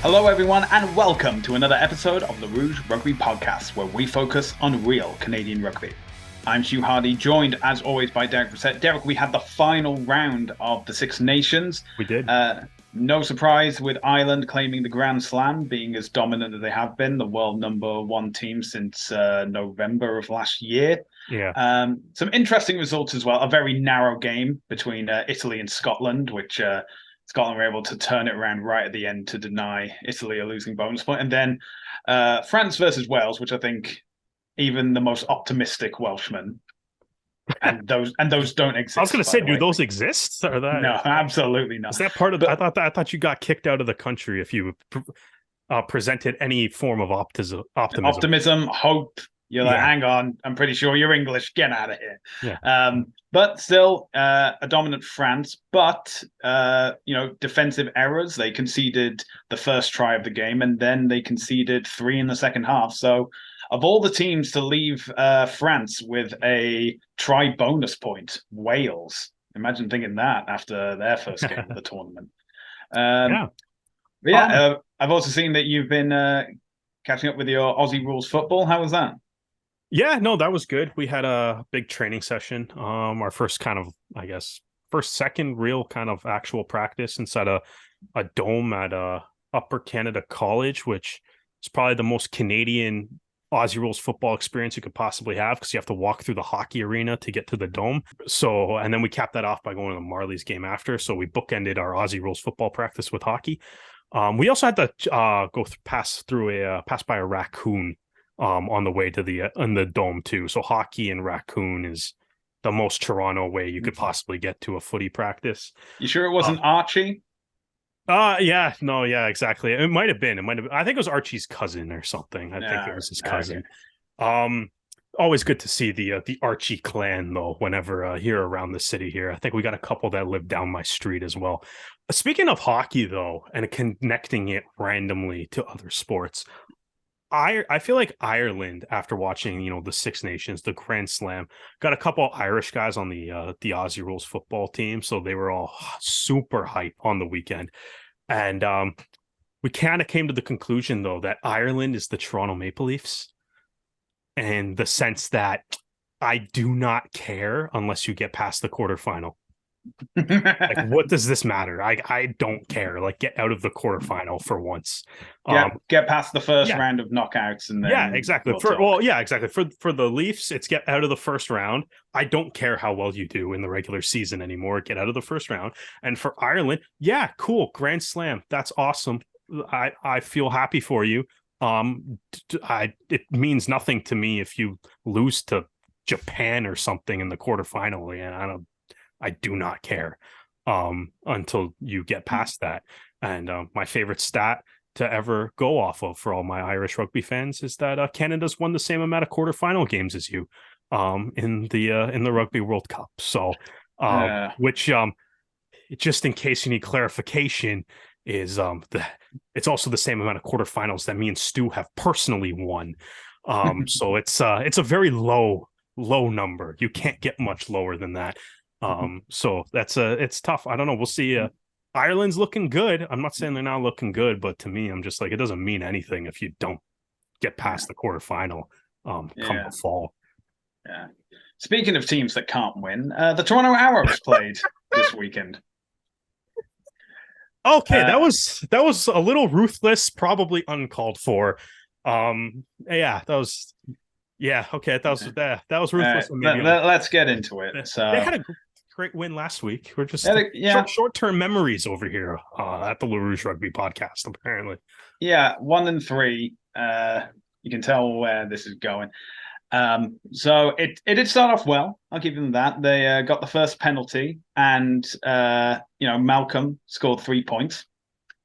Hello, everyone, and welcome to another episode of the Rouge Rugby podcast, where we focus on real Canadian rugby. I'm Stu Hardy, joined as always by Derek Brissett. Derek, we had the final round of the Six Nations. We did. No surprise with Ireland claiming the Grand Slam, being as dominant as they have been, the world number one team since November of last year. Yeah. Some interesting results as well. A very narrow game between Italy and Scotland, which Scotland were able to turn it around right at the end to deny Italy a losing bonus point. And then France versus Wales, which I think even the most optimistic Welshman, and those don't exist. I was going to say, do those exist? Or that? No, absolutely not. Is that part of? But, I thought you got kicked out of the country if you presented any form of optimism, hope. You're like, hang on, I'm pretty sure you're English. Get out of here. Yeah. But still, a dominant France. But defensive errors. They conceded the first try of the game, and then they conceded 3 in the second half. So, of all the teams to leave France with a try bonus point, Wales. Imagine thinking that after their first game of the tournament. I've also seen that you've been catching up with your Aussie rules football. How was that? Yeah, no, that was good. We had a big training session. Our first second real kind of actual practice inside a dome at Upper Canada College, which is probably the most Canadian Aussie rules football experience you could possibly have, because you have to walk through the hockey arena to get to the dome. So, and then we capped that off by going to the Marlies game after. So we bookended our Aussie rules football practice with hockey. We also had to pass by a raccoon on the way to the dome too. So hockey and raccoon is the most Toronto way you could possibly get to a footy practice. You sure it wasn't Archie? Yeah, exactly. It might have been. I think it was Archie's cousin or something. I think it was his cousin. Okay. Always good to see the Archie clan though. Whenever here around the city here, I think we got a couple that live down my street as well. Speaking of hockey though, and connecting it randomly to other sports, I feel like Ireland, after watching the Six Nations, the Grand Slam, got a couple Irish guys on the Aussie rules football team, so they were all super hype on the weekend, and we kind of came to the conclusion though that Ireland is the Toronto Maple Leafs, in the sense that I do not care unless you get past the quarterfinal. Like, what does this matter? I don't care. Like, get out of the quarterfinal for once. Get past the first round of knockouts, and then exactly. For the Leafs, it's get out of the first round. I don't care how well you do in the regular season anymore. Get out of the first round. And for Ireland, cool, Grand Slam. That's awesome. I feel happy for you. It means nothing to me if you lose to Japan or something in the quarterfinal. And I do not care until you get past that. And my favorite stat to ever go off of for all my Irish rugby fans is that Canada's won the same amount of quarterfinal games as you in the Rugby World Cup. So, which just in case you need clarification, is it's also the same amount of quarterfinals that me and Stu have personally won. So it's a very low number. You can't get much lower than that. So it's tough. I don't know. We'll see. Ireland's looking good. I'm not saying they're not looking good, but to me, I'm just like, it doesn't mean anything if you don't get past the quarterfinal come the fall. Yeah. Speaking of teams that can't win, the Toronto Arrows played this weekend. Okay, that was a little ruthless, probably uncalled for. That was ruthless. Let's get into it. So they had a great win last week. We're just short-term memories over here at the Rouge Rugby podcast, apparently. 1-3. You can tell where this is going. So it did start off well. I'll give them that. They got the first penalty, and Malcolm scored 3 points.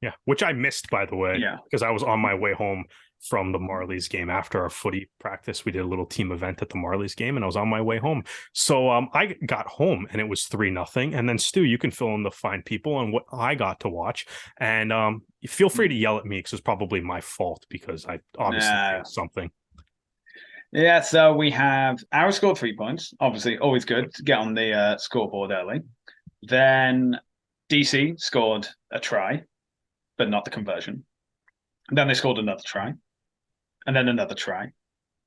Yeah, which I missed, by the way, because I was on my way home from the Marlies game after our footy practice. We did a little team event at the Marlies game, and I was on my way home. So I got home, and it was 3-0. And then Stu, you can fill in the fine people on what I got to watch, and feel free to yell at me because it's probably my fault because I obviously did something. Yeah, so we have Arrow scored 3 points. Obviously, always good to get on the scoreboard early. Then DC scored a try, but not the conversion. Then they scored another try, and then another try,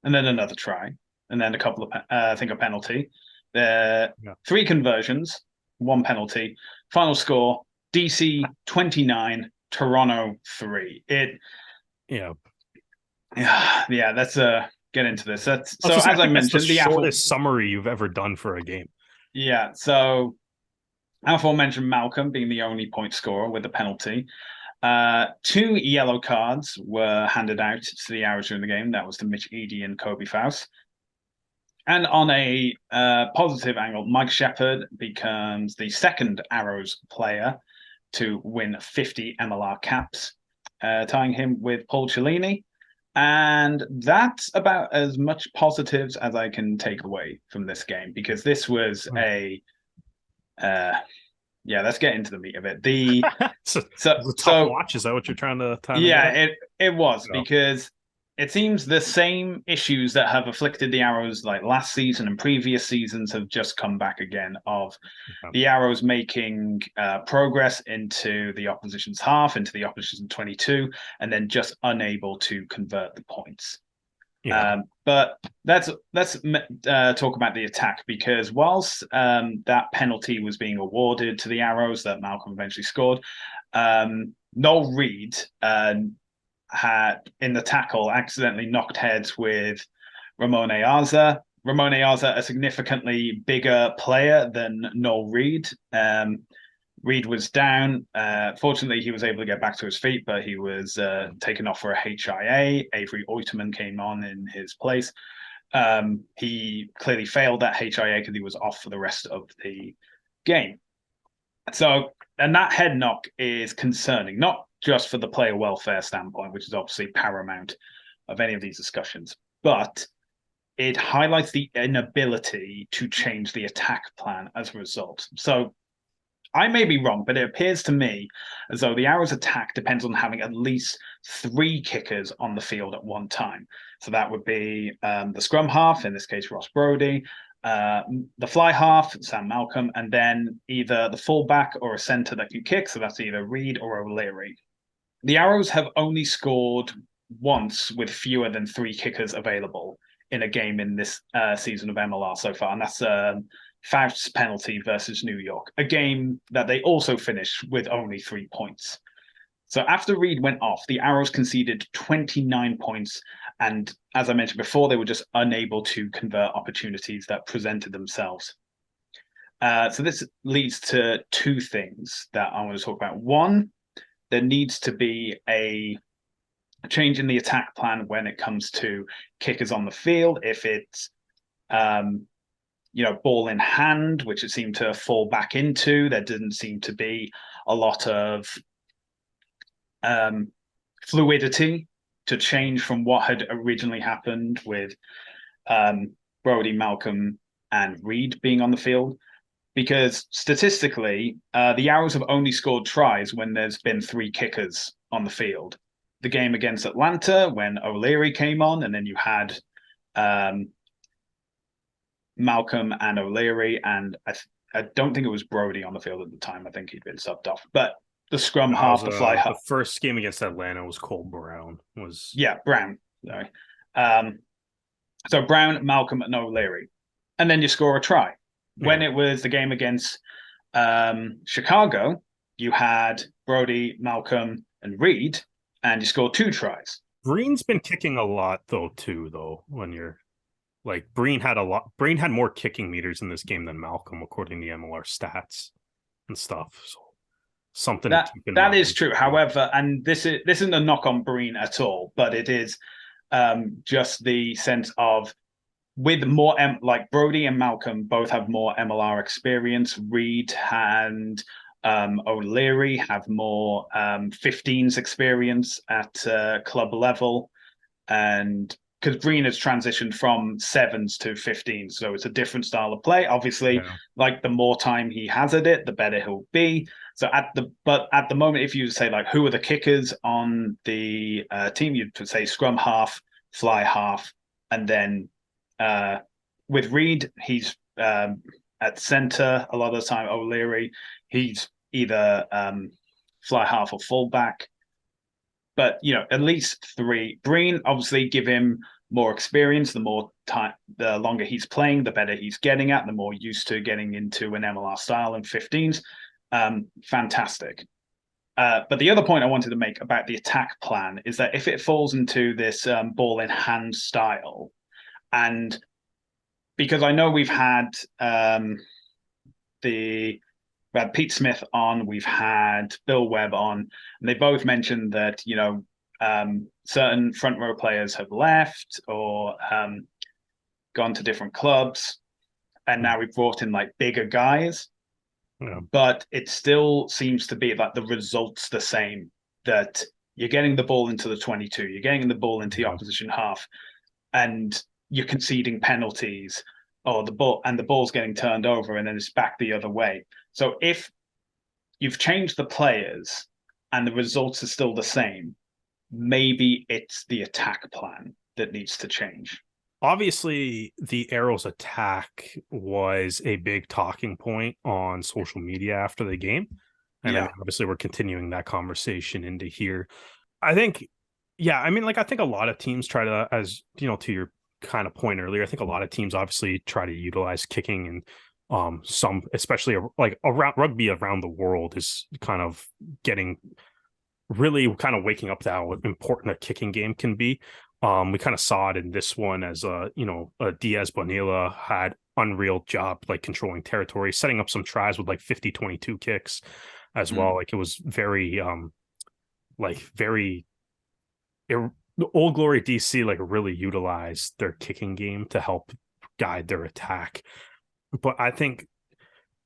and then another try, and then a couple of, I think, a penalty. Yeah. 3 conversions, 1 penalty. Final score: DC 29, Toronto 3. Yeah. Yeah. Let's get into this. So I as I think that's the mentioned, shortest summary you've ever done for a game. Yeah. So aforementioned Malcolm being the only point scorer with the penalty. 2 yellow cards were handed out to the Arrows during the game. That was to Mitch Eady and Kobe Faust. And on a positive angle, Mike Shepard becomes the second Arrows player to win 50 MLR caps, tying him with Paul Cellini. And that's about as much positives as I can take away from this game, because this was yeah, let's get into the meat of it. It's a tough watch. Is that what you're trying to Yeah, get? it was, because it seems the same issues that have afflicted the Arrows like last season and previous seasons have just come back again, of the Arrows making progress into the opposition's half, into the opposition's 22, and then just unable to convert the points. Yeah. But let's talk about the attack, because whilst that penalty was being awarded to the Arrows that Malcolm eventually scored, Noel Reid had, in the tackle, accidentally knocked heads with Ramon Ayarza. Ramon Ayarza, a significantly bigger player than Noel Reid. Reid was down. Fortunately, he was able to get back to his feet, but he was taken off for a HIA. Avery Oiterman came on in his place. He clearly failed that HIA because he was off for the rest of the game. So, and that head knock is concerning, not just for the player welfare standpoint, which is obviously paramount of any of these discussions, but it highlights the inability to change the attack plan as a result. So I may be wrong, but it appears to me as though the Arrows' attack depends on having at least 3 kickers on the field at one time. So that would be the scrum half, in this case, Ross Brodie, the fly half, Sam Malcolm, and then either the fullback or a centre that can kick. So that's either Reid or O'Leary. The Arrows have only scored once with fewer than 3 kickers available in a game in this season of MLR so far, and that's Faust's penalty versus New York, a game that they also finished with only 3 points. So after Reid went off, the Arrows conceded 29 points, and as I mentioned before, they were just unable to convert opportunities that presented themselves. So this leads to 2 things that I want to talk about. One, there needs to be a change in the attack plan when it comes to kickers on the field. If it's ball in hand, which it seemed to fall back into, there didn't seem to be a lot of fluidity to change from what had originally happened with Brodie, Malcolm, and Reid being on the field. Because statistically, the Arrows have only scored tries when there's been 3 kickers on the field. The game against Atlanta, when O'Leary came on, and then you had Malcolm and O'Leary, and I don't think it was Brodie on the field at the time. I think he'd been subbed off. But the scrum half, the fly half. The first game against Atlanta was Cole Brown. Brown. Sorry. So Brown, Malcolm, and O'Leary. And then you score a try. When it was the game against Chicago, you had Brodie, Malcolm, and Reid, and you scored 2 tries. Breen's been kicking a lot though, when you're like Breen had more kicking meters in this game than Malcolm, according to the MLR stats and stuff. So something that to keep in mind. Is true. However, and this isn't a knock on Breen at all, but it is just the sense of, with more like Brodie and Malcolm both have more MLR experience. Reid and O'Leary have more 15s experience at club level, and because Breen has transitioned from 7s to 15s, so it's a different style of play. Obviously, like the more time he has at it, the better he'll be. So at the moment, if you say like who are the kickers on the team, you'd say scrum half, fly half, and then with Reid, he's at centre a lot of the time. O'Leary, he's either fly half or fullback. but at least 3. Breen, obviously, give him more experience. The more time, the longer he's playing, the better he's getting at. The more used to getting into an MLR style in 15s. Fantastic. But the other point I wanted to make about the attack plan is that if it falls into this ball in hand style, and because I know we've had Pete Smith on, we've had Bill Webb on, and they both mentioned that certain front row players have left or gone to different clubs, and now we've brought in like bigger guys. Yeah. But it still seems to be like the results the same, that you're getting the ball into the 22, you're getting the ball into the opposition half, and you're conceding penalties, or the ball's getting turned over, and then it's back the other way. So if you've changed the players and the results are still the same, maybe it's the attack plan that needs to change. Obviously, the Arrows attack was a big talking point on social media after the game. And I mean, obviously, we're continuing that conversation into here. I think, I think a lot of teams try to, as to your kind of point earlier, I think a lot of teams obviously try to utilize kicking, and some, especially like around rugby around the world, is kind of getting really kind of waking up to how important a kicking game can be. We kind of saw it in this one as Diaz Bonilla had unreal job like controlling territory, setting up some tries with like 50-22 kicks as well. Like it was very the Old Glory DC like really utilized their kicking game to help guide their attack. But I think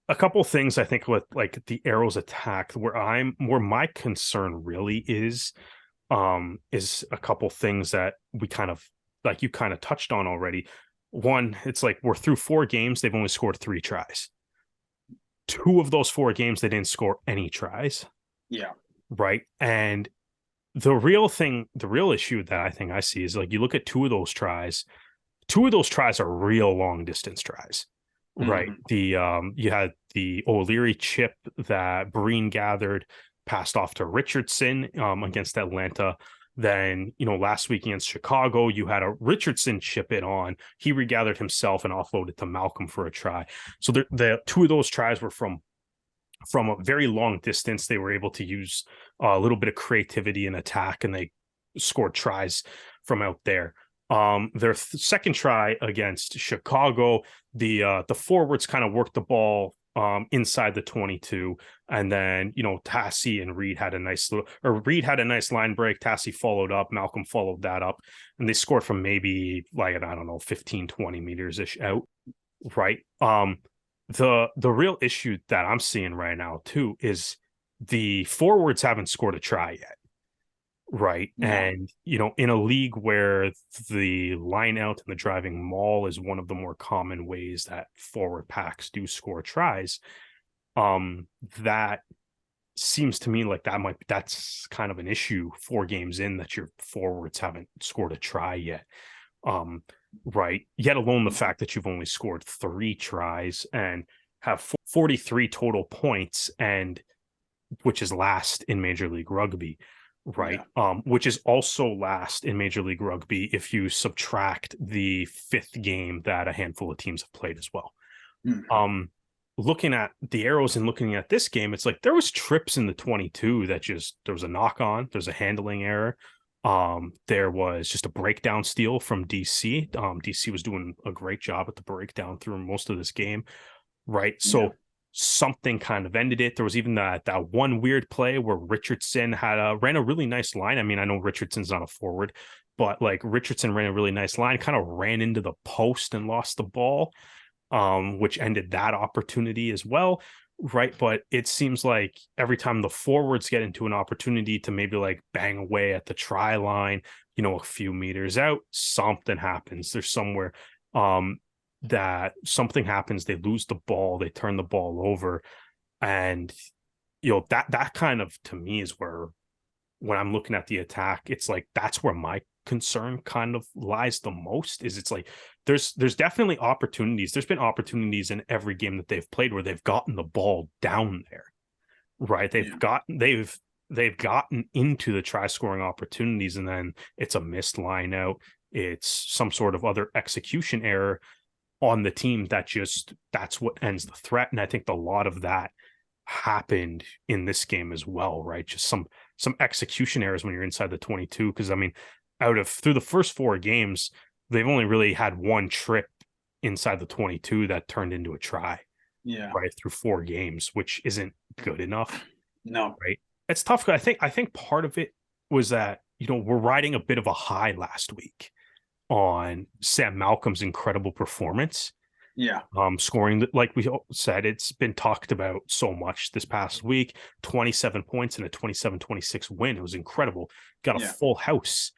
a couple of things with like the Arrows attack where my concern really is a couple things that we kind of like you kind of touched on already. One, it's like we're through 4 games, they've only scored 3 tries. 2 of those 4 games they didn't score any tries. Yeah. Right. And the real issue that I think I see is like you look at 2 of those tries are real long distance tries. Right. You had the O'Leary chip that Breen gathered, passed off to Richardson against Atlanta. Then, last week against Chicago, you had a Richardson chip it on. He regathered himself and offloaded to Malcolm for a try. So the 2 of those tries were from a very long distance. They were able to use a little bit of creativity and attack, and they scored tries from out there. Their second try against Chicago, the forwards kind of worked the ball inside the 22, and then Tassie and Reed had a nice line break. Tassie followed up, Malcolm followed that up, and they scored from maybe like 15-20 meters ish out. Right. The real issue that I'm seeing right now too is the forwards haven't scored a try yet. Right. Yeah. And, in a league where the line out and the driving maul is one of the more common ways that forward packs do score tries, that seems to me like that's kind of an issue 4 games in, that your forwards haven't scored a try yet. Right. Yet alone the fact that you've only scored 3 tries and have 43 total points, and which is last in Major League Rugby. Right. Yeah. Which is also last in Major League Rugby if you subtract the 5th game that a handful of teams have played as well. Looking at the Arrows and looking at this game, it's like there was trips in the 22 that there was a knock on, there's a handling error. There was just a breakdown steal from DC. DC was doing a great job at the breakdown through most of this game. Right. So something kind of ended it. There was even that one weird play where Richardson ran a really nice line. I mean, I know Richardson's not a forward, but like Richardson ran a really nice line, kind of ran into the post and lost the ball, which ended that opportunity as well. Right. But it seems like every time the forwards get into an opportunity to maybe like bang away at the try line, a few meters out, something happens. There's somewhere that something happens, they lose the ball, they turn the ball over. And, that kind of, to me, is where, when I'm looking at the attack, it's like, that's where my concern kind of lies the most. Is it's like, there's definitely opportunities. There's been opportunities in every game that they've played where they've gotten the ball down there. Right. They've they've gotten into the try scoring opportunities, and then it's a missed line out. It's some sort of other execution error on the team that's what ends the threat. And I think a lot of that happened in this game as well, right? Just some execution errors when you're inside the 22. Because I mean, through the first 4 games, they've only really had one trip inside the 22 that turned into a try. Yeah. Right, through 4 games, which isn't good enough. No. Right. It's tough. I think part of it was that, we're riding a bit of a high last week on Sam Malcolm's incredible performance. Yeah. Scoring, like we said, it's been talked about so much this past week. 27 points and a 27-26 win. It was incredible. Got a full house.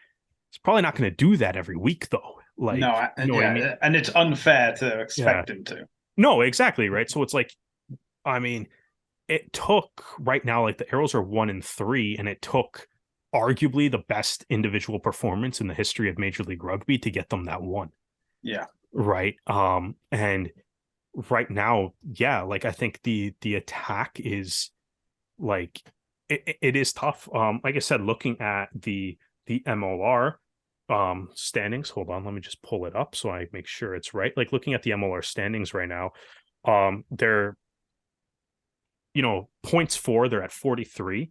It's probably not going to do that every week, though. Like, no, what I mean? And it's unfair to expect him to. No, exactly, right? So it's like, I mean, it took right now, like the Arrows are 1-3, and it took arguably the best individual performance in the history of Major League Rugby to get them that one. Yeah. Right. And right now, like I think the attack is like it is tough. Like I said, looking at the MLR standings. Hold on, let me just pull it up so I make sure it's right. Like looking at the MLR standings right now, they're points for, they're at 43.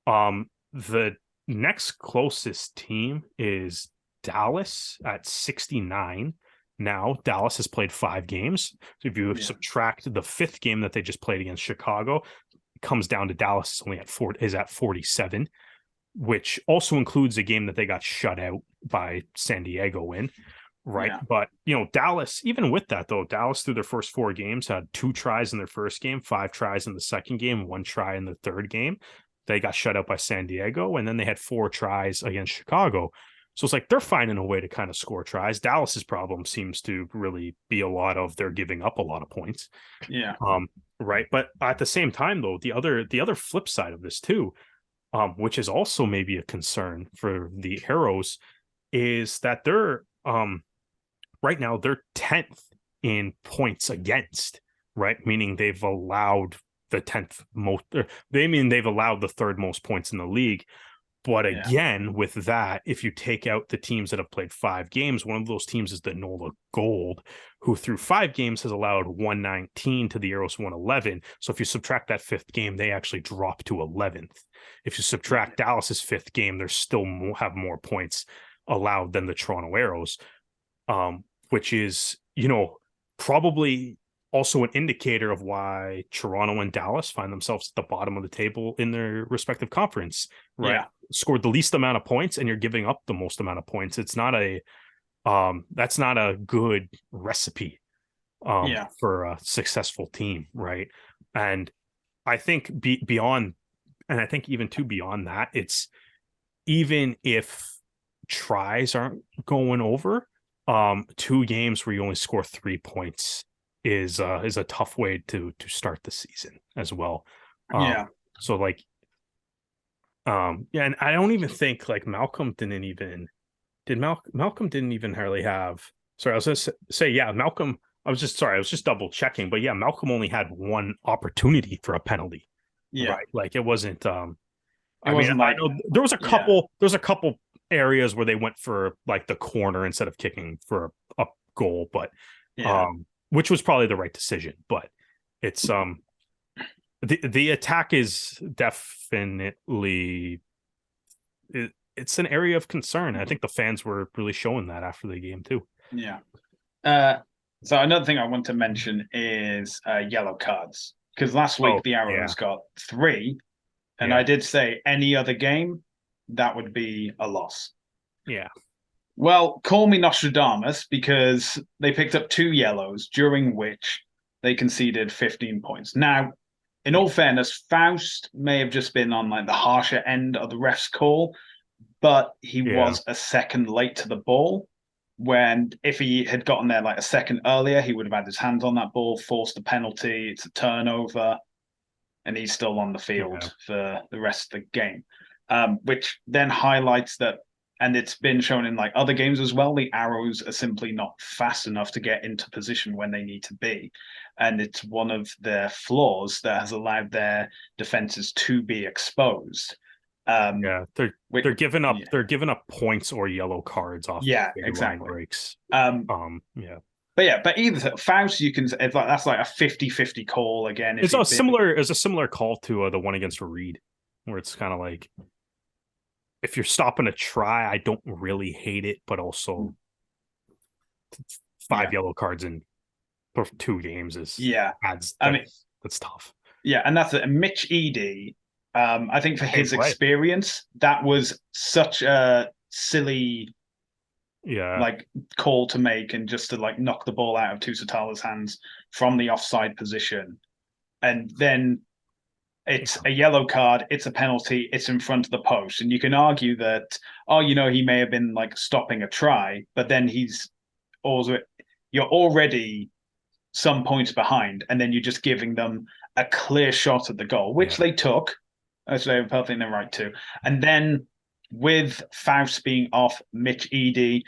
The next closest team is Dallas at 69. Now Dallas has played 5 games. So if you subtract the 5th game that they just played against Chicago, it comes down to Dallas is only at 47, which also includes a game that they got shut out by San Diego in. Right. Yeah. But, Dallas, even with that, though, Dallas through their first 4 games had 2 tries in their first game, 5 tries in the second game, 1 try in the third game. They got shut out by San Diego, and then they had 4 tries against Chicago. So it's like they're finding a way to kind of score tries. Dallas's problem seems to really be a lot of they're giving up a lot of points. Yeah. Right. But at the same time, though, the other flip side of this too, which is also maybe a concern for the Arrows, is that they're right now they're 10th in points against, right? Meaning they've allowed the 10th most. They've allowed the 3rd most points in the league. But again, with that, if you take out the teams that have played 5 games, one of those teams is the NOLA Gold, who through 5 games has allowed 119 to the Arrows 111. So if you subtract that 5th game, they actually drop to 11th. If you subtract Dallas's 5th game, they still have more points allowed than the Toronto Arrows, which is, probably also an indicator of why Toronto and Dallas find themselves at the bottom of the table in their respective conference, right? Yeah. Scored the least amount of points and you're giving up the most amount of points. It's not that's not a good recipe for a successful team, right? And I think beyond that, it's even if tries aren't going over, 2 games where you only score 3 points is a tough way to start the season as well. So like, and I don't even think like Malcolm didn't even hardly have. Sorry, I was gonna say Malcolm. I was just double checking, but Malcolm only had 1 opportunity for a penalty. Yeah, right? Like it wasn't. I know there was a couple. There's a couple areas where they went for like the corner instead of kicking for a goal, but which was probably the right decision. But it's the attack is definitely it's an area of concern. I think the fans were really showing that after the game too. Yeah. So another thing I want to mention is yellow cards, because last week the Arrows got 3, and I did say any other game that would be a loss. Yeah. Well, call me Nostradamus, because they picked up 2 yellows, during which they conceded 15 points. Now, in all fairness, Faust may have just been on like the harsher end of the ref's call, but he was a second late to the ball. When if he had gotten there like a second earlier, he would have had his hands on that ball, forced a penalty. It's a turnover, and he's still on the field for the rest of the game, which then highlights that. And it's been shown in like other games as well. The Arrows are simply not fast enough to get into position when they need to be. And it's one of their flaws that has allowed their defenses to be exposed. Yeah, they're giving up points or yellow cards off big line exactly. breaks. Yeah. But either Faust, you can it's like that's like a 50-50 call again. It's a similar call to the one against Reed, where it's kind of like, if you're stopping a try, I don't really hate it, but also 5 yellow cards in 2 games that's tough. Yeah, and that's it. Mitch Eady, I think for his experience, that was such a silly like call to make, and just to like knock the ball out of Tusitala's hands from the offside position. And then it's a yellow card, it's a penalty, it's in front of the post. And you can argue that, he may have been like stopping a try, but then you're already some points behind, and then you're just giving them a clear shot at the goal, which they took, as they were perfectly in the right to. And then with Faust being off, Mitch Eady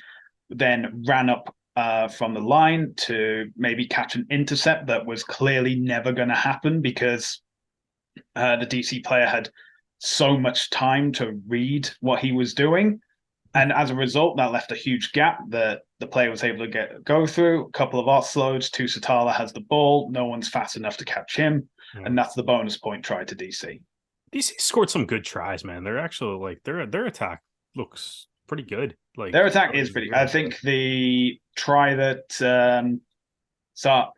then ran up from the line to maybe catch an intercept that was clearly never going to happen, because the DC player had so much time to read what he was doing. And as a result, that left a huge gap that the player was able to go through. A couple of offloads. Tusitala has the ball. No one's fast enough to catch him. Yeah. And that's the bonus point try to DC. DC scored some good tries, man. They're actually like their attack looks pretty good. Like their attack is pretty good. I think the try that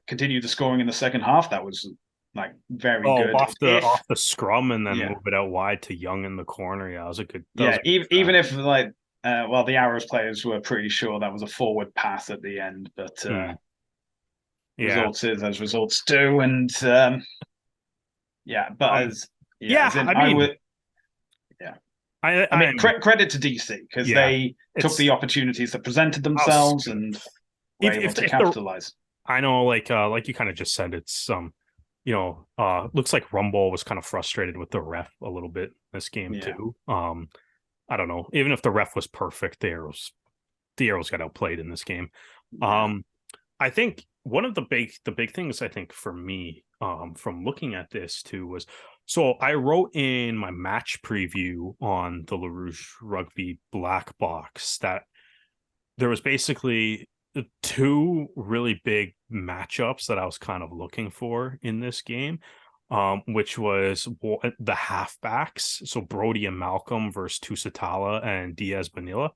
continued the scoring in the second half, that was like very good. Off the scrum and then move it out wide to Young in the corner. Yeah, it was a good. Even if like the Arrows players were pretty sure that was a forward pass at the end, but results is as results do, and I mean, credit to DC, because they took the opportunities that presented themselves and were able to capitalize. I know, like you kind of just said, it's looks like Rumble was kind of frustrated with the ref a little bit this game too. I don't know. Even if the ref was perfect, the Arrows got outplayed in this game. I think one of the big things, I think, for me, from looking at this too, was, so I wrote in my match preview on the Rouge Rugby Black Box that there was basically 2 really big matchups that I was kind of looking for in this game, which was the halfbacks, so Brody and Malcolm versus Tusitala and Diaz Bonilla,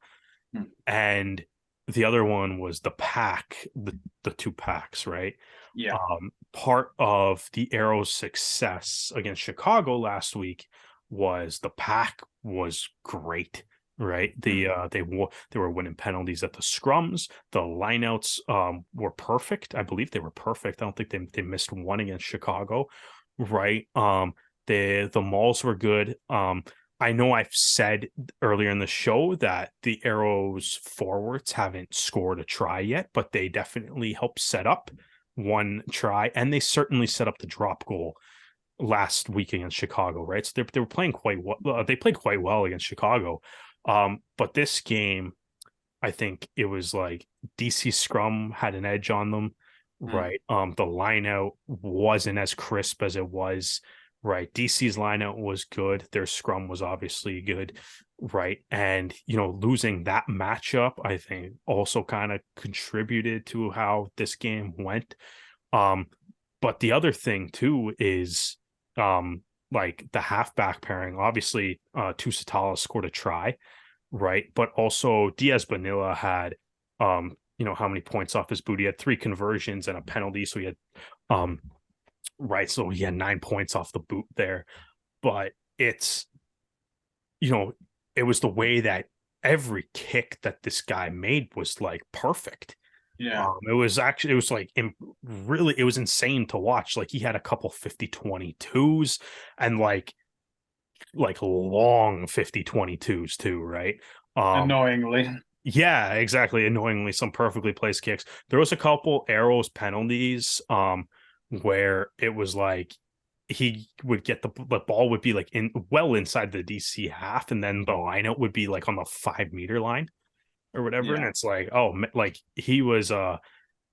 and the other one was the pack, the 2 packs, right? Yeah. Part of the Arrows' success against Chicago last week was the pack was great, right? They were winning penalties at the scrums. The lineouts were perfect. I believe they were perfect. I don't think they missed one against Chicago, right? The mauls were good. I know I've said earlier in the show that the Arrows forwards haven't scored a try yet, but they definitely helped set up one try, and they certainly set up the drop goal last week against Chicago, right? So they were playing quite well. They played quite well against Chicago. But this game, I think it was like DC scrum had an edge on them, right? The line out wasn't as crisp as it was, right? DC's line out was good. Their scrum was obviously good, right? And, losing that matchup, I think, also kind of contributed to how this game went. But the other thing too is, like the halfback pairing, obviously, Tusitala scored a try, right? But also Diaz Bonilla had, how many points off his boot? He had 3 conversions and a penalty, so he had, right, so he had 9 points off the boot there. But it's, it was the way that every kick that this guy made was like perfect. Yeah. It was insane to watch. Like, he had a couple 50-22s and like long 50-22s too, right? Annoyingly. Yeah, exactly. Annoyingly, some perfectly placed kicks. There was a couple Arrows penalties where it was like he would get the ball would be like inside the DC half, and then the lineout would be like on the 5-meter line or whatever. And it's like, like he was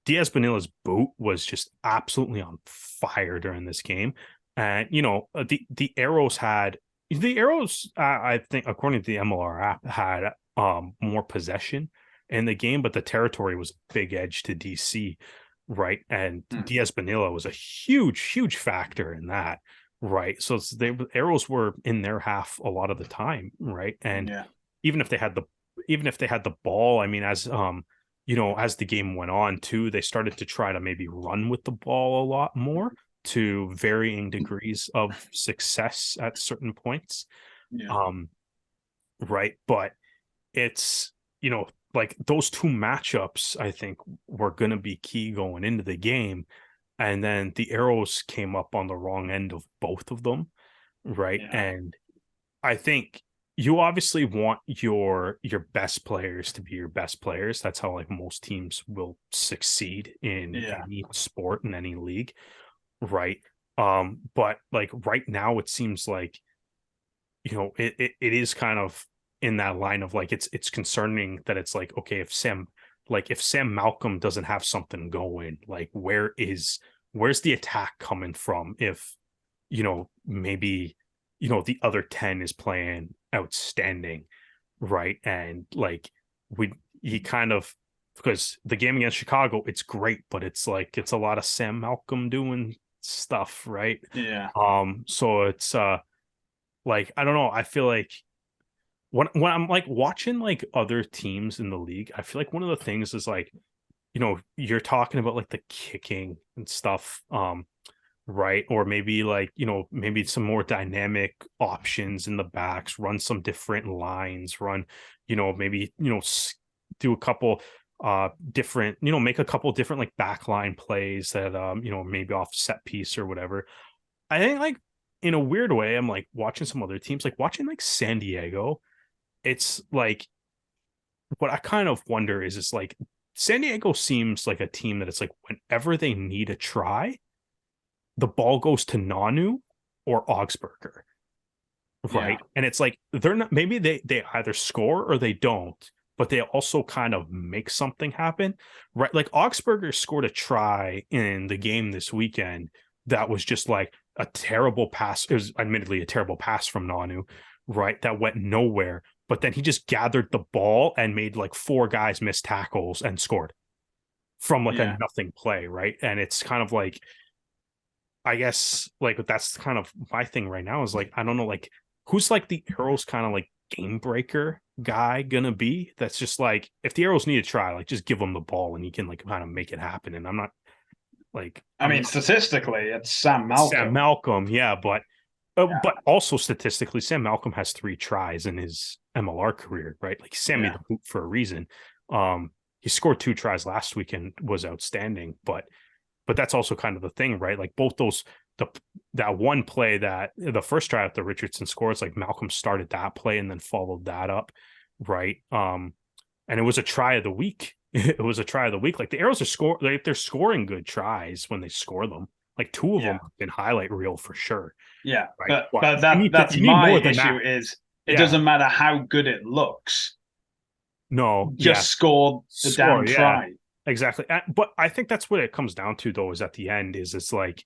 Diaz Bonilla's boot was just absolutely on fire during this game. And the Arrows had The Arrows, I think, according to the MLR app, had more possession in the game, but the territory was big edge to DC, right? And Diaz Bonilla was a huge factor in that, right? So the Arrows were in their half a lot of the time, right? And even if they had the ball, I mean, as as the game went on too, they started to try to maybe run with the ball a lot more, to varying degrees of success at certain points. Right. But it's, like those two matchups, I think, were going to be key going into the game. And then the Arrows came up on the wrong end of both of them. Right. And I think you obviously want your best players to be your best players. That's how like most teams will succeed in any sport, in any league. Right. But like right now it seems like, it is kind of in that line of like, it's concerning that it's like, okay, if Sam Malcolm doesn't have something going, like where's the attack coming from? If, maybe, the other 10 is playing outstanding. Right. And like he kind of, because the game against Chicago, it's great, but it's like, it's a lot of Sam Malcolm doing stuff, right? So it's like, I don't know, I feel like when I'm like watching like other teams in the league, I feel like one of the things is like, you're talking about like the kicking and stuff, right? Or maybe like, maybe some more dynamic options in the backs, run some different lines, run, maybe, do a couple different, make a couple different like backline plays that maybe off set piece or whatever. I think like in a weird way, I'm like watching some other teams, like watching like San Diego. It's like, what I kind of wonder is like San Diego seems like a team that it's like whenever they need a try, the ball goes to Nanu or Augsburger. Right. And it's like they're not, maybe they either score or they don't, but they also kind of make something happen. Right. Like Augsburger scored a try in the game this weekend that was just like a terrible pass. It was admittedly a terrible pass from Nanu, right? That went nowhere. But then he just gathered the ball and made like 4 guys miss tackles and scored from like a nothing play, right? And it's kind of like, I guess like that's kind of my thing right now is like, I don't know, like who's like the Arrows kind of like game breaker guy gonna be? That's just like, if the Arrows need to try, like just give him the ball and he can like kind of make it happen. And I'm not like, I mean, statistically, it's Sam Malcolm. Sam Malcolm, yeah, but also statistically, Sam Malcolm has 3 tries in his MLR career, right? Like Sammy the boot for a reason. He scored 2 tries last week and was outstanding, but that's also kind of the thing, right? Like both those, that one play, that the first try that the Richardson scores, like Malcolm started that play and then followed that up, right? And it was a try of the week. It was a try of the week. Like the Arrows are they're scoring good tries when they score them. Like 2 of them in highlight reel for sure. Yeah, right? but that's my issue is it doesn't matter how good it looks. No, just score the damn try. Exactly. But I think that's what it comes down to, though, is at the end is it's like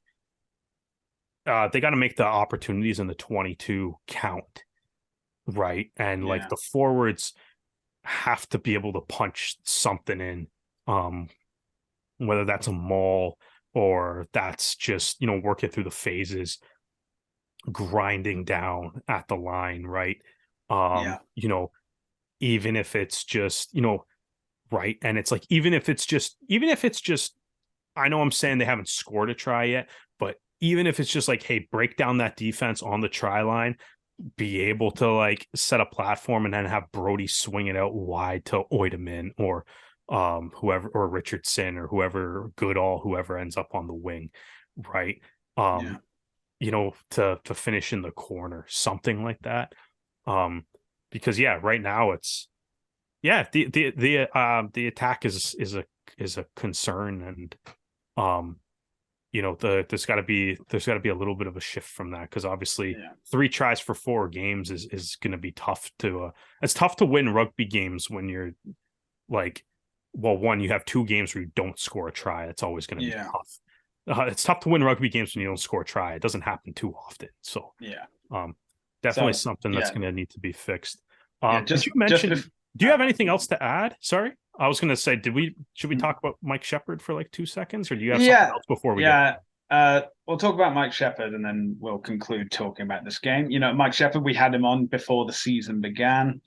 they got to make the opportunities in the 22 count, right? And like the forwards have to be able to punch something in, whether that's a maul or that's just, working through the phases, grinding down at the line, right? Even if it's just, right. And it's like, even if it's just, I know I'm saying they haven't scored a try yet, but even if it's just like, hey, break down that defense on the try line, be able to like set a platform and then have Brody swing it out wide to Oideman or whoever, or Richardson or whoever, Goodall, whoever ends up on the wing, right? To finish in the corner, something like that. Because right now it's the attack is a concern, and there's got to be a little bit of a shift from that, because obviously 3 tries for 4 games is going to be tough to it's tough to win rugby games when you're like, well, one, you have 2 games where you don't score a try. It's always going to be tough. It's tough to win rugby games when you don't score a try. It doesn't happen too often. So Definitely So something that's going to need to be fixed. yeah, Did you mention? Do you have anything else to add? Sorry, I was going to say, should we talk about Mike Sheppard for like 2 seconds, or do you have something else before we get? We'll talk about Mike Sheppard and then we'll conclude talking about this game. Mike Sheppard, we had him on before the season began.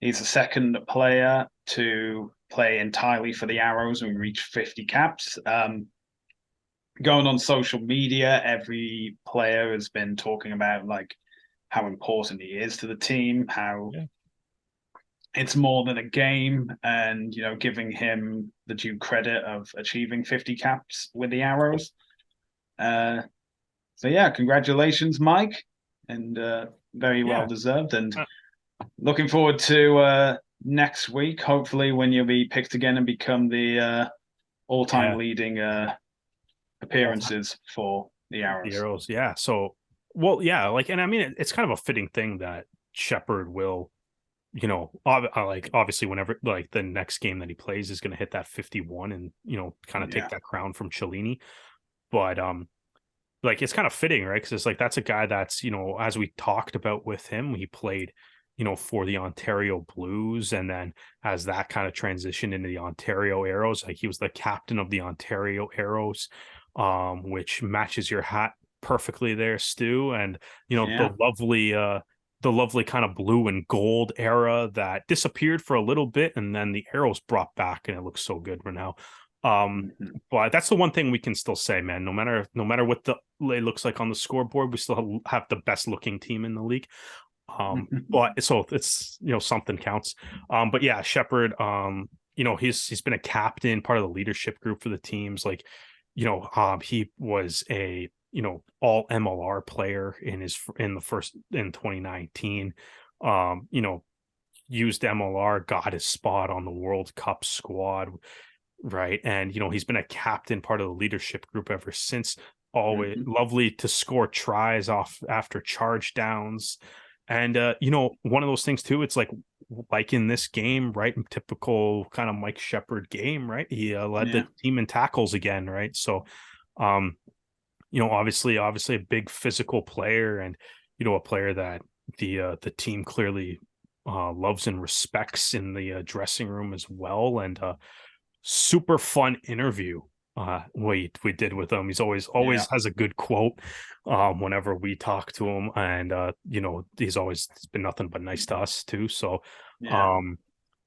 He's the second player to play entirely for the Arrows and reach 50 caps. Going on social media, every player has been talking about like how important he is to the team, how it's more than a game, and giving him the due credit of achieving 50 caps with the Arrows. So yeah, congratulations, Mike, and very well deserved. And looking forward to next week, hopefully, when you'll be picked again and become the all-time leading appearances for the Arrows. The Arrows, yeah. So, well, yeah, like, and I mean, it's kind of a fitting thing that Sheppard will, like obviously whenever like the next game that he plays is going to hit that 51 and kind of take that crown from Cellini, but like it's kind of fitting, right? Because it's like that's a guy that's as we talked about with him, he played for the Ontario Blues, and then as that kind of transitioned into the Ontario Arrows, like he was the captain of the Ontario Arrows, which matches your hat perfectly there, Stu, and the lovely kind of blue and gold era that disappeared for a little bit, and then the Arrows brought back, and it looks so good right now. But that's the one thing we can still say, man. No matter what it looks like on the scoreboard, we still have the best looking team in the league. But so it's something counts. But yeah, Sheppard, he's been a captain, part of the leadership group for the teams. Like, he was a all MLR player in 2019. Used MLR, got his spot on the World Cup squad, right? And he's been a captain, part of the leadership group ever since. Always lovely to score tries off after charge downs. And one of those things too, it's like in this game, right? Typical kind of Mike Sheppard game, right? He led the team in tackles again, right? So obviously a big physical player, and a player that the team clearly loves and respects in the dressing room as well. And super fun interview we did with him. He's always has a good quote whenever we talk to him, and he's been nothing but nice to us too. So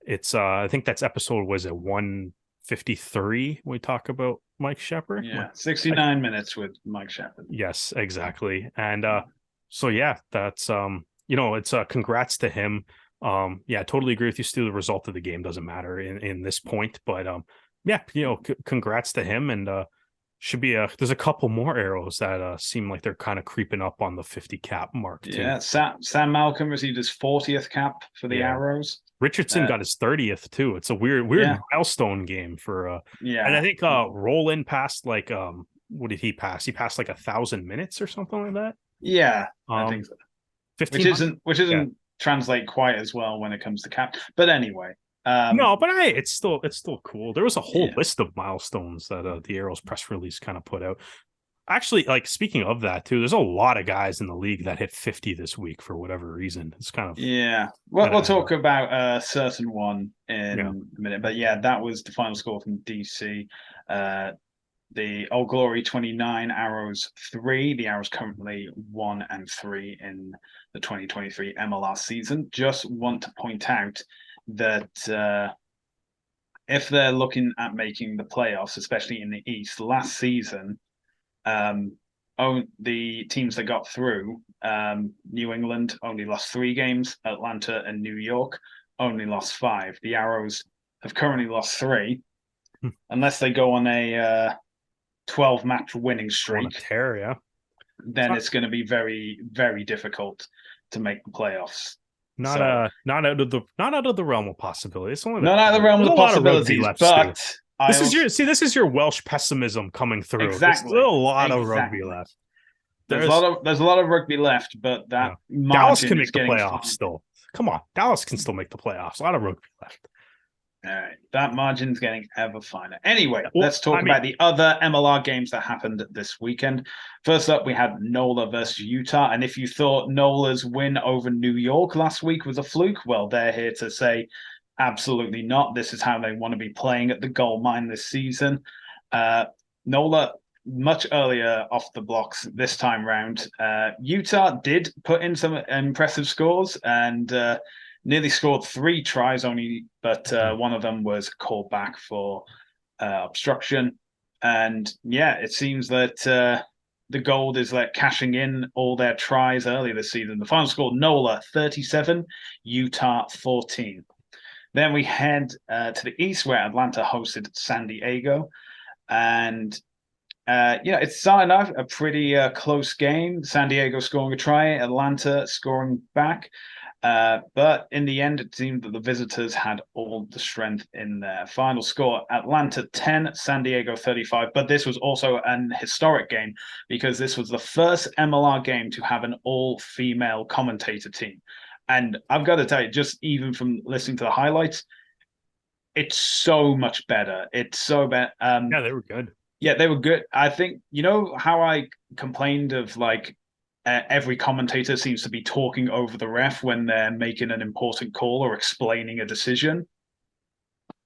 it's I think that's episode was at 153 we talk about Mike Sheppard. 69 minutes with Mike Sheppard. Yes, exactly. And so yeah, that's it's congrats to him. Totally agree with you, Stu. The result of the game doesn't matter in this point, but congrats to him. And should be there's a couple more Arrows that seem like they're kind of creeping up on the 50 cap mark too. Yeah, Sam Malcolm received his 40th cap for the Arrows. Richardson got his 30th too. It's a weird milestone game for and I think Roland passed like what did he pass? He passed like 1,000 minutes or something like that. Yeah, I think so. Which isn't translate quite as well when it comes to cap. But anyway. No, but it's still cool. There was a whole list of milestones that the Arrows press release kind of put out. Actually, like speaking of that too, there's a lot of guys in the league that hit 50 this week for whatever reason. It's kind of we'll talk about a certain one in a minute. But that was the final score from DC. The Old Glory 29, Arrows 3. The Arrows currently 1-3 in the 2023 MLR season. Just want to point out that if they're looking at making the playoffs, especially in the East, last season, the teams that got through, New England only lost 3 games, Atlanta and New York only lost 5. The Arrows have currently lost 3. Unless they go on a 12-match winning streak, then it's going to be very, very difficult to make the playoffs. Not out of the realm of possibility. It's only not out of the realm of possibilities. But this is your Welsh pessimism coming through. Exactly. There's still a lot of rugby left. There's a lot of rugby left, but that Dallas can make the playoffs still. Come on, Dallas can still make the playoffs. A lot of rugby left. All right, that margin's getting ever finer. Anyway, Well, let's talk about the other MLR games that happened this weekend. First up, we had NOLA versus Utah. And if you thought NOLA's win over New York last week was a fluke, well, they're here to say absolutely not. This is how they want to be playing at the gold mine this season. NOLA much earlier off the blocks this time round. Utah did put in some impressive scores and nearly scored 3 tries only, but one of them was called back for obstruction. And yeah, it seems that the Gold is like cashing in all their tries early this season. The final score: NOLA 37, Utah 14. Then we head to the east where Atlanta hosted San Diego. And it's starting out a pretty close game. San Diego scoring a try, Atlanta scoring back. But in the end, it seemed that the visitors had all the strength in their final score. Atlanta 10, San Diego 35. But this was also an historic game because this was the first MLR game to have an all-female commentator team. And I've got to tell you, just even from listening to the highlights, it's so much better. It's so bad. Yeah, they were good. Yeah, they were good. I think, you know how I complained of like every commentator seems to be talking over the ref when they're making an important call or explaining a decision?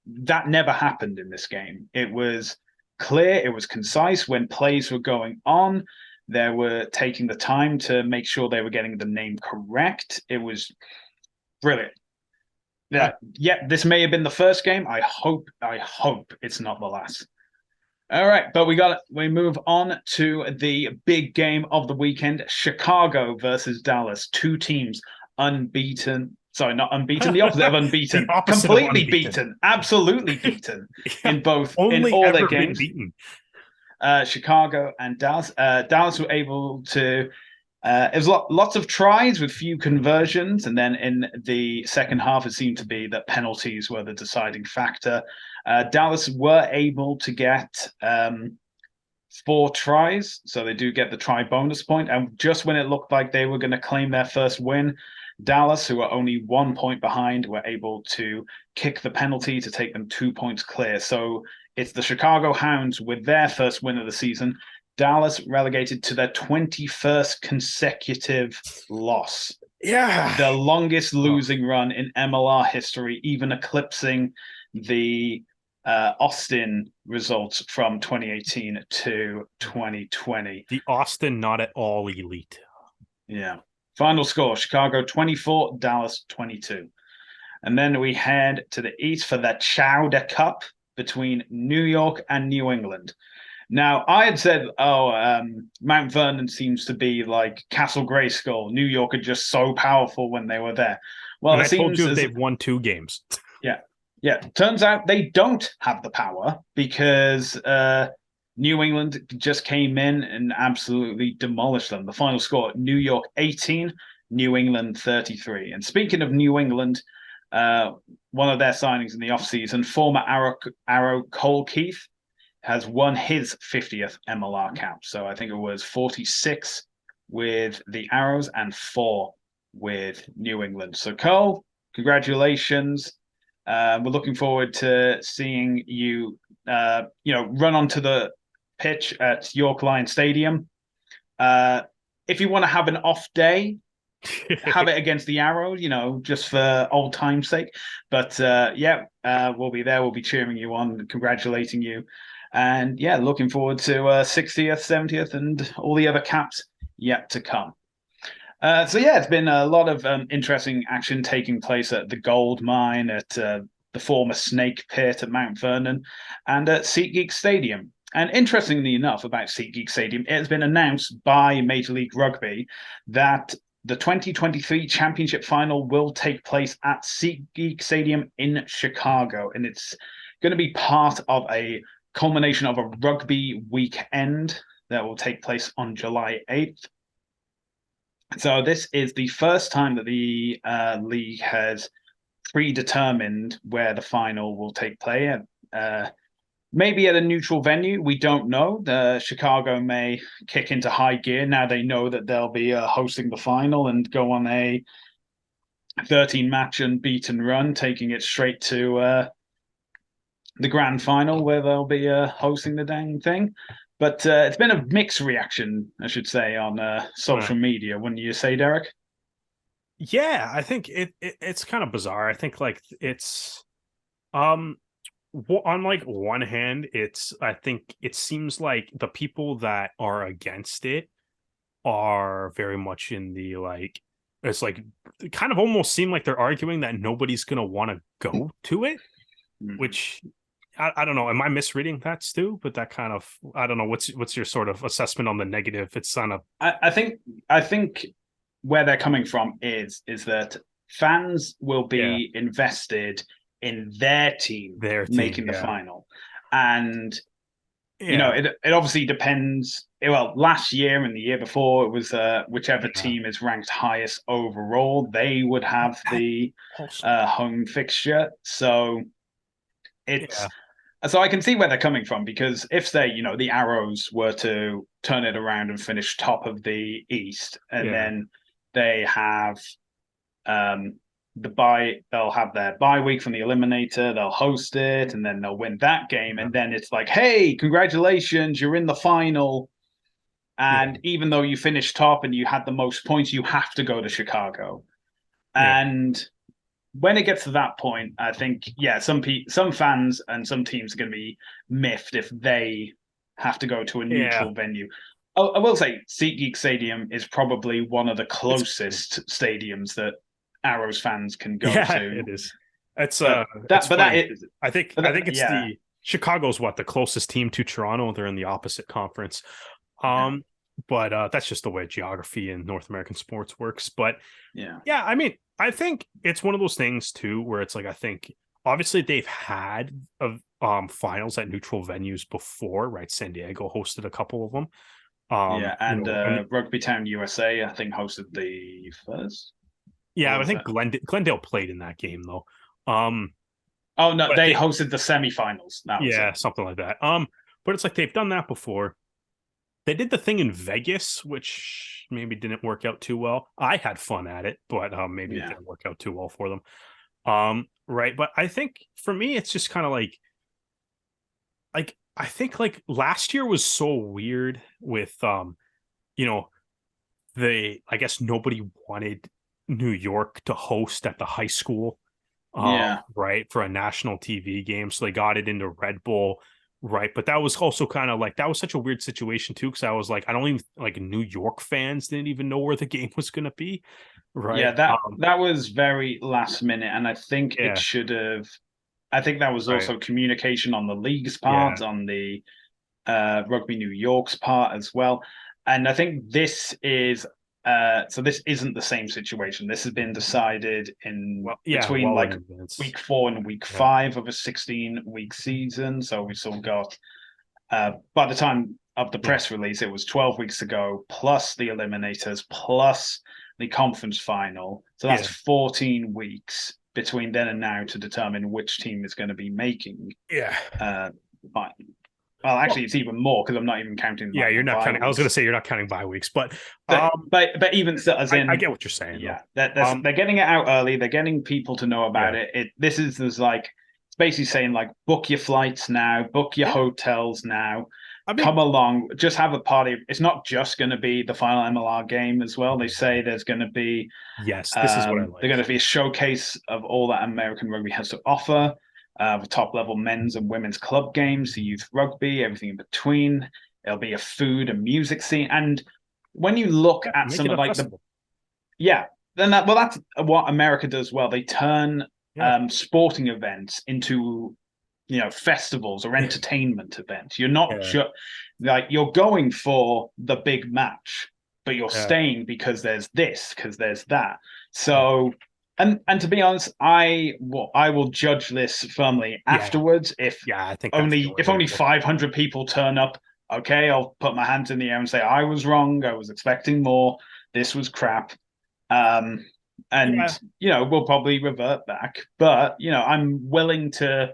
That never happened in this game. It was clear, it was concise. When plays were going on, they were taking the time to make sure they were getting the name correct. It was brilliant. Yeah, this may have been the first game. I hope it's not the last. All right, but we move on to the big game of the weekend: Chicago versus Dallas. 2 teams unbeaten. Sorry, not unbeaten. The opposite of unbeaten. Completely of beaten. Absolutely beaten in both Only in all ever their games. Beaten. Chicago and Dallas. Dallas were able to. It was lots of tries with few conversions, and then in the second half, it seemed to be that penalties were the deciding factor. Dallas were able to get 4 tries, so they do get the try bonus point. And just when it looked like they were going to claim their first win, Dallas, who are only 1 point behind, were able to kick the penalty to take them 2 points clear. So it's the Chicago Hounds with their first win of the season. Dallas relegated to their 21st consecutive loss. Yeah. The longest losing run in MLR history, even eclipsing the Austin results from 2018 to 2020. The Austin not at all elite. Yeah. Final score: Chicago 24, Dallas 22. And then we head to the east for the Chowder Cup between New York and New England. Now, I had said, Mount Vernon seems to be like Castle Grayskull. New York are just so powerful when they were there. Well, and I told you they've won 2 games. Yeah. Turns out they don't have the power because New England just came in and absolutely demolished them. The final score: New York 18, New England 33. And speaking of New England, one of their signings in the offseason, former Arrow Cole Keith, has won his 50th MLR cap. So I think it was 46 with the Arrows and 4 with New England. So Cole, congratulations. We're looking forward to seeing you, run onto the pitch at York Lion Stadium. If you want to have an off day, have it against the Arrow, just for old time's sake. But we'll be there. We'll be cheering you on, congratulating you. And yeah, looking forward to 60th, 70th, and all the other caps yet to come. It's been a lot of interesting action taking place at the Gold Mine, at the former Snake Pit at Mount Vernon, and at SeatGeek Stadium. And interestingly enough, about SeatGeek Stadium, it has been announced by Major League Rugby that the 2023 championship final will take place at SeatGeek Stadium in Chicago, and it's going to be part of a culmination of a rugby weekend that will take place on July 8th. So this is the first time that the league has predetermined where the final will take place. Maybe at a neutral venue, we don't know. Chicago may kick into high gear now they know that they'll be hosting the final and go on a 13-match unbeaten run, taking it straight to the grand final where they'll be hosting the dang thing. But it's been a mixed reaction, I should say, on social media. Wouldn't you say, Derek? Yeah, I think it's kind of bizarre. I think like it's um on like one hand, I think it seems like the people that are against it are very much in the like it's like it kind of almost seem like they're arguing that nobody's gonna want to go to it, which I don't know. Am I misreading that, Stu? But that kind of I don't know. What's your sort of assessment on the negative? It's on a I think where they're coming from is that fans will yeah be invested in their team their team. making the Yeah, final. And yeah, it obviously depends. Well, last year and the year before, it was whichever yeah. team is ranked highest overall, they would have That the also, home fixture. So it's yeah, so I can see where they're coming from, because if say, the Arrows were to turn it around and finish top of the East, and yeah, then they have um they'll have their bye week from the eliminator, they'll host it, and then they'll win that game, yeah, and then it's like, hey, congratulations, you're in the final. yeah, And even though you finished top and you had the most points, you have to go to Chicago. yeah, And when it gets to that point, I think, yeah, some fans and some teams are going to be miffed if they have to go to a yeah. neutral venue. Oh, I will say, SeatGeek Stadium is probably one of the It's closest stadiums that Arrows fans can go yeah, to. it is. It's But it's that funny. is, I think it's yeah, the Chicago's what the closest team to Toronto. They're in the opposite conference. yeah, Um, but that's just the way geography in North American sports works. But yeah, yeah, I mean, I think it's one of those things too, where it's like I think obviously they've had finals at neutral venues before, right? San Diego hosted a couple of them. yeah. And And Rugby Town USA, I think, hosted the first. yeah, Or I was think it? Glendale played in that game though. Um, Oh no, but they they hosted the semifinals. That was yeah, it. something like that. But it's like they've done that before. They did the thing in Vegas, which maybe didn't work out too well. I had fun at it, but maybe it Yeah, didn't work out too well for them. Right. But I think for me, it's just kind of like I think like last year was so weird with you know, I guess nobody wanted New York to host at the high school, yeah, right, for a national TV game. So they got it into Red Bull, right? But that was also kind of like that was such a weird situation too, because I was like, I don't even like New York fans didn't even know where the game was gonna be, yeah. right? That was very last minute, and I think it Yeah, should have. I think that was right. also communication on the league's Yeah, part, on the Rugby New York's part as well. And I think this is so this isn't the same situation. This has been decided in well, yeah, between well in like advance. week 4 and week Yeah, 5 of a 16-week season. So we've still got by the time of the yeah, press release, it was 12 weeks ago, plus the eliminators, plus the conference final. So that's yeah, 14 weeks between then and now to determine which team is going to be making yeah. uh, well, Well, actually, it's even more because I'm not even counting yeah, like you're the not bye counting. I was gonna weeks. say you're not counting bye weeks, but But um, but even so, as I in, get what you're saying though. yeah, they're getting it out early. They're getting people to know about Yeah, it. This is like it's basically saying like book your flights now, book your yeah. hotels now, I mean, come along, just have a party. It's not just going to be the final MLR game as well. They say there's going to be yes, this is what I they're going like. to be a showcase of all that American rugby has to offer. The top level men's and women's club games, the youth rugby, everything in between. There'll be a food and music scene. And when you look Yeah, at make some it of a like the festival. yeah, that's what America does well. They turn Yeah, sporting events into festivals or yeah, entertainment events. You're not yeah, just like you're going for the big match, but you're yeah, staying because there's this, because there's that. yeah. So, and to be honest, I will judge this firmly Yeah, afterwards. If yeah, I think that's the only only if way to only go. 500 people turn up, okay, I'll put my hands in the air and say I was wrong. I was expecting more. This was crap. Um, and Yeah. we'll probably revert back, but I'm willing to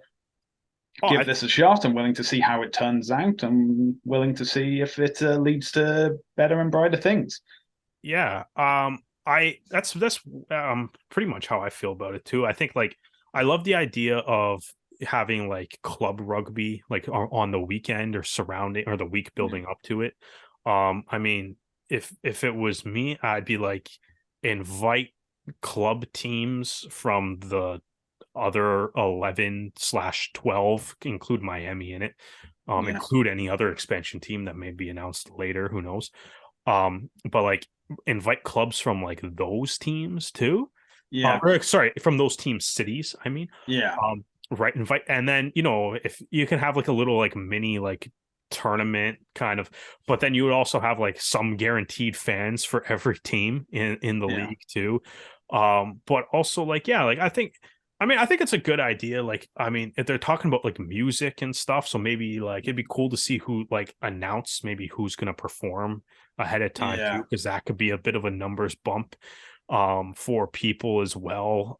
Oh, give this a shot. I'm willing to see how it turns out. I'm willing to see if it leads to better and brighter things. yeah. I that's pretty much how I feel about it too. I think like I love the idea of having like club rugby like on the weekend or surrounding or the week building up to it. I mean, if it was me, I'd be like invite club teams from the other 11/12, include Miami in it, Yeah. include any other expansion team that may be announced later, who knows. But like invite clubs from like those teams too. Yeah. Or sorry, from those team cities, I mean. Yeah. Right, invite, and then if you can have like a little like mini like tournament kind of, but then you would also have like some guaranteed fans for every team in the Yeah. league too. But also like like I think it's a good idea. Like, I mean, if they're talking about like music and stuff, so maybe like it'd be cool to see who like announce maybe who's gonna perform ahead of time too, Yeah. because that could be a bit of a numbers bump for people as well.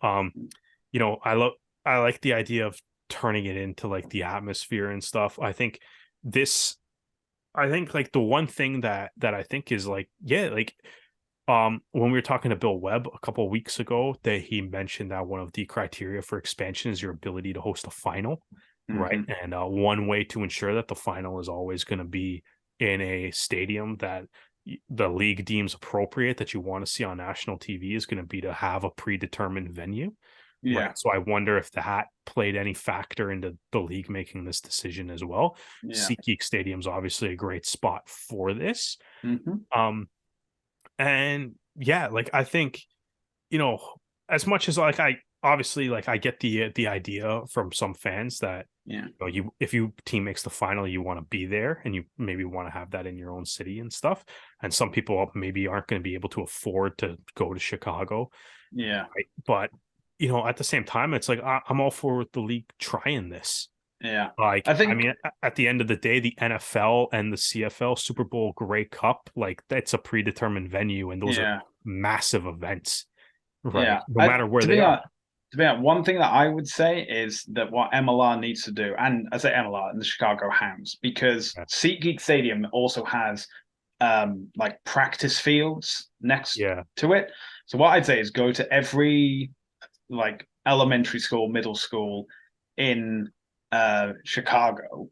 I like the idea of turning it into like the atmosphere and stuff. This I think like the one thing that I think is like, like when we were talking to Bill Webb a couple of weeks ago, that he mentioned that one of the criteria for expansion is your ability to host a final, right? Mhm. And one way to ensure that the final is always going to be in a stadium that the league deems appropriate, that you want to see on national TV, is going to be to have a predetermined venue. Yeah. Right. So I wonder if that played any factor into the league making this decision as well. Yeah. SeatGeek Stadium's obviously a great spot for this. Mhm. And like I think, as much as like I obviously like I get the idea from some fans that Yeah. if you team makes the final, you want to be there and you maybe want to have that in your own city and stuff. And some people maybe aren't going to be able to afford to go to Chicago. Yeah. Right? But at the same time, it's like I'm all for the league trying this. Yeah. Like, I I think mean, at the end of the day, the NFL and the CFL Super Bowl Grey Cup, like that's a predetermined venue, and those are yeah. massive events, right? Yeah. No matter where To they be are. honest, one thing that I would say is that what MLR needs to do, and I say MLR and the Chicago Hounds, because Yeah. SeatGeek Stadium also has like practice fields next Yeah. to it. So what I'd say is go to every like elementary school, middle school in Chicago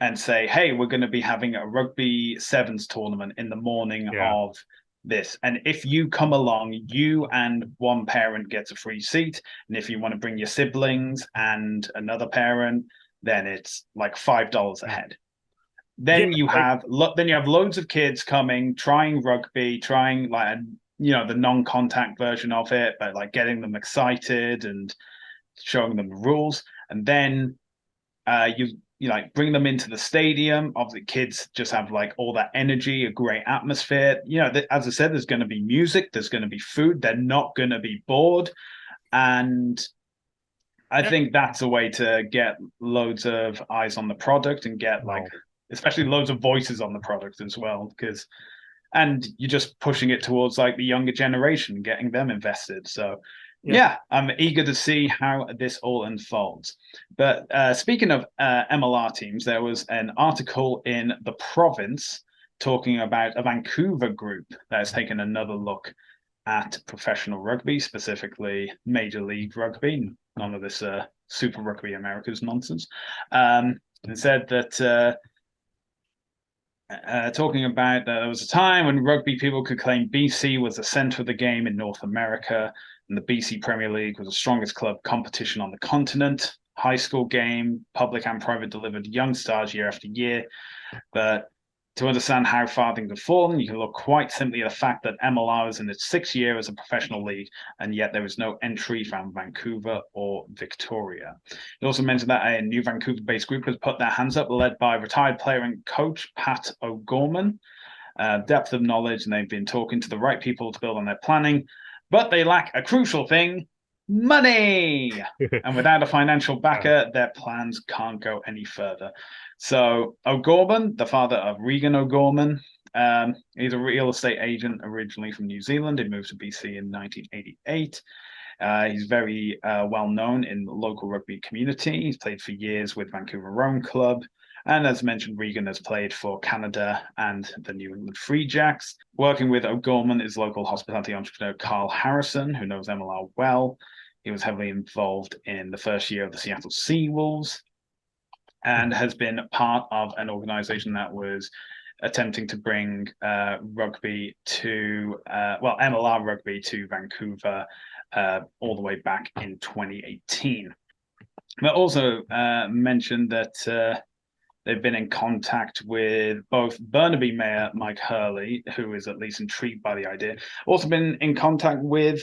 and say, hey, we're going to be having a rugby sevens tournament in the morning Yeah. of this. And if you come along, you and one parent gets a free seat. And if you want to bring your siblings and another parent, then it's like $5 a head. Yeah. Then you Like, have loads of kids coming, trying rugby, trying like the non-contact version of it, but like getting them excited and showing them the rules. And then you like bring them into the stadium. Obviously, kids just have like all that energy, a great atmosphere. As I said, there's going to be music, there's going to be food. They're not going to be bored, and I yeah, think that's a way to get loads of eyes on the product and get like, no. especially loads of voices on the product as well, because and you're just pushing it towards like the younger generation, getting them invested. So Yeah. yeah, I'm eager to see how this all unfolds. But speaking of MLR teams, there was an article in The Province talking about a Vancouver group that has taken another look at professional rugby, specifically Major League Rugby, none of this Super Rugby Americas nonsense. And said that talking about there was a time when rugby people could claim BC was the center of the game in North America, and the BC Premier League was the strongest club competition on the continent. High school game, public and private delivered young stars year after year. But to understand how far things have fallen, you can look quite simply at the fact that MLR is in its 6th year as a professional league, and yet there is no entry from Vancouver or Victoria. He also mentioned that a new Vancouver-based group has put their hands up, led by retired player and coach Pat O'Gorman. Depth of knowledge, and they've been talking to the right people to build on their planning, but they lack a crucial thing: money. And without a financial backer, their plans can't go any further. So O'Gorman, the father of Regan O'Gorman, he's a real estate agent originally from New Zealand. He moved to BC in 1988. He's very well known in the local rugby community. He's played for years with Vancouver Rome Club. And as mentioned, Regan has played for Canada and the New England Free Jacks. Working with O'Gorman is local hospitality entrepreneur Carl Harrison, who knows MLR well. He was heavily involved in the first year of the Seattle Seawolves and has been part of an organization that was attempting to bring rugby to, MLR rugby to Vancouver all the way back in 2018. But also mentioned that they've been in contact with both Burnaby Mayor Mike Hurley, who is at least intrigued by the idea, also been in contact with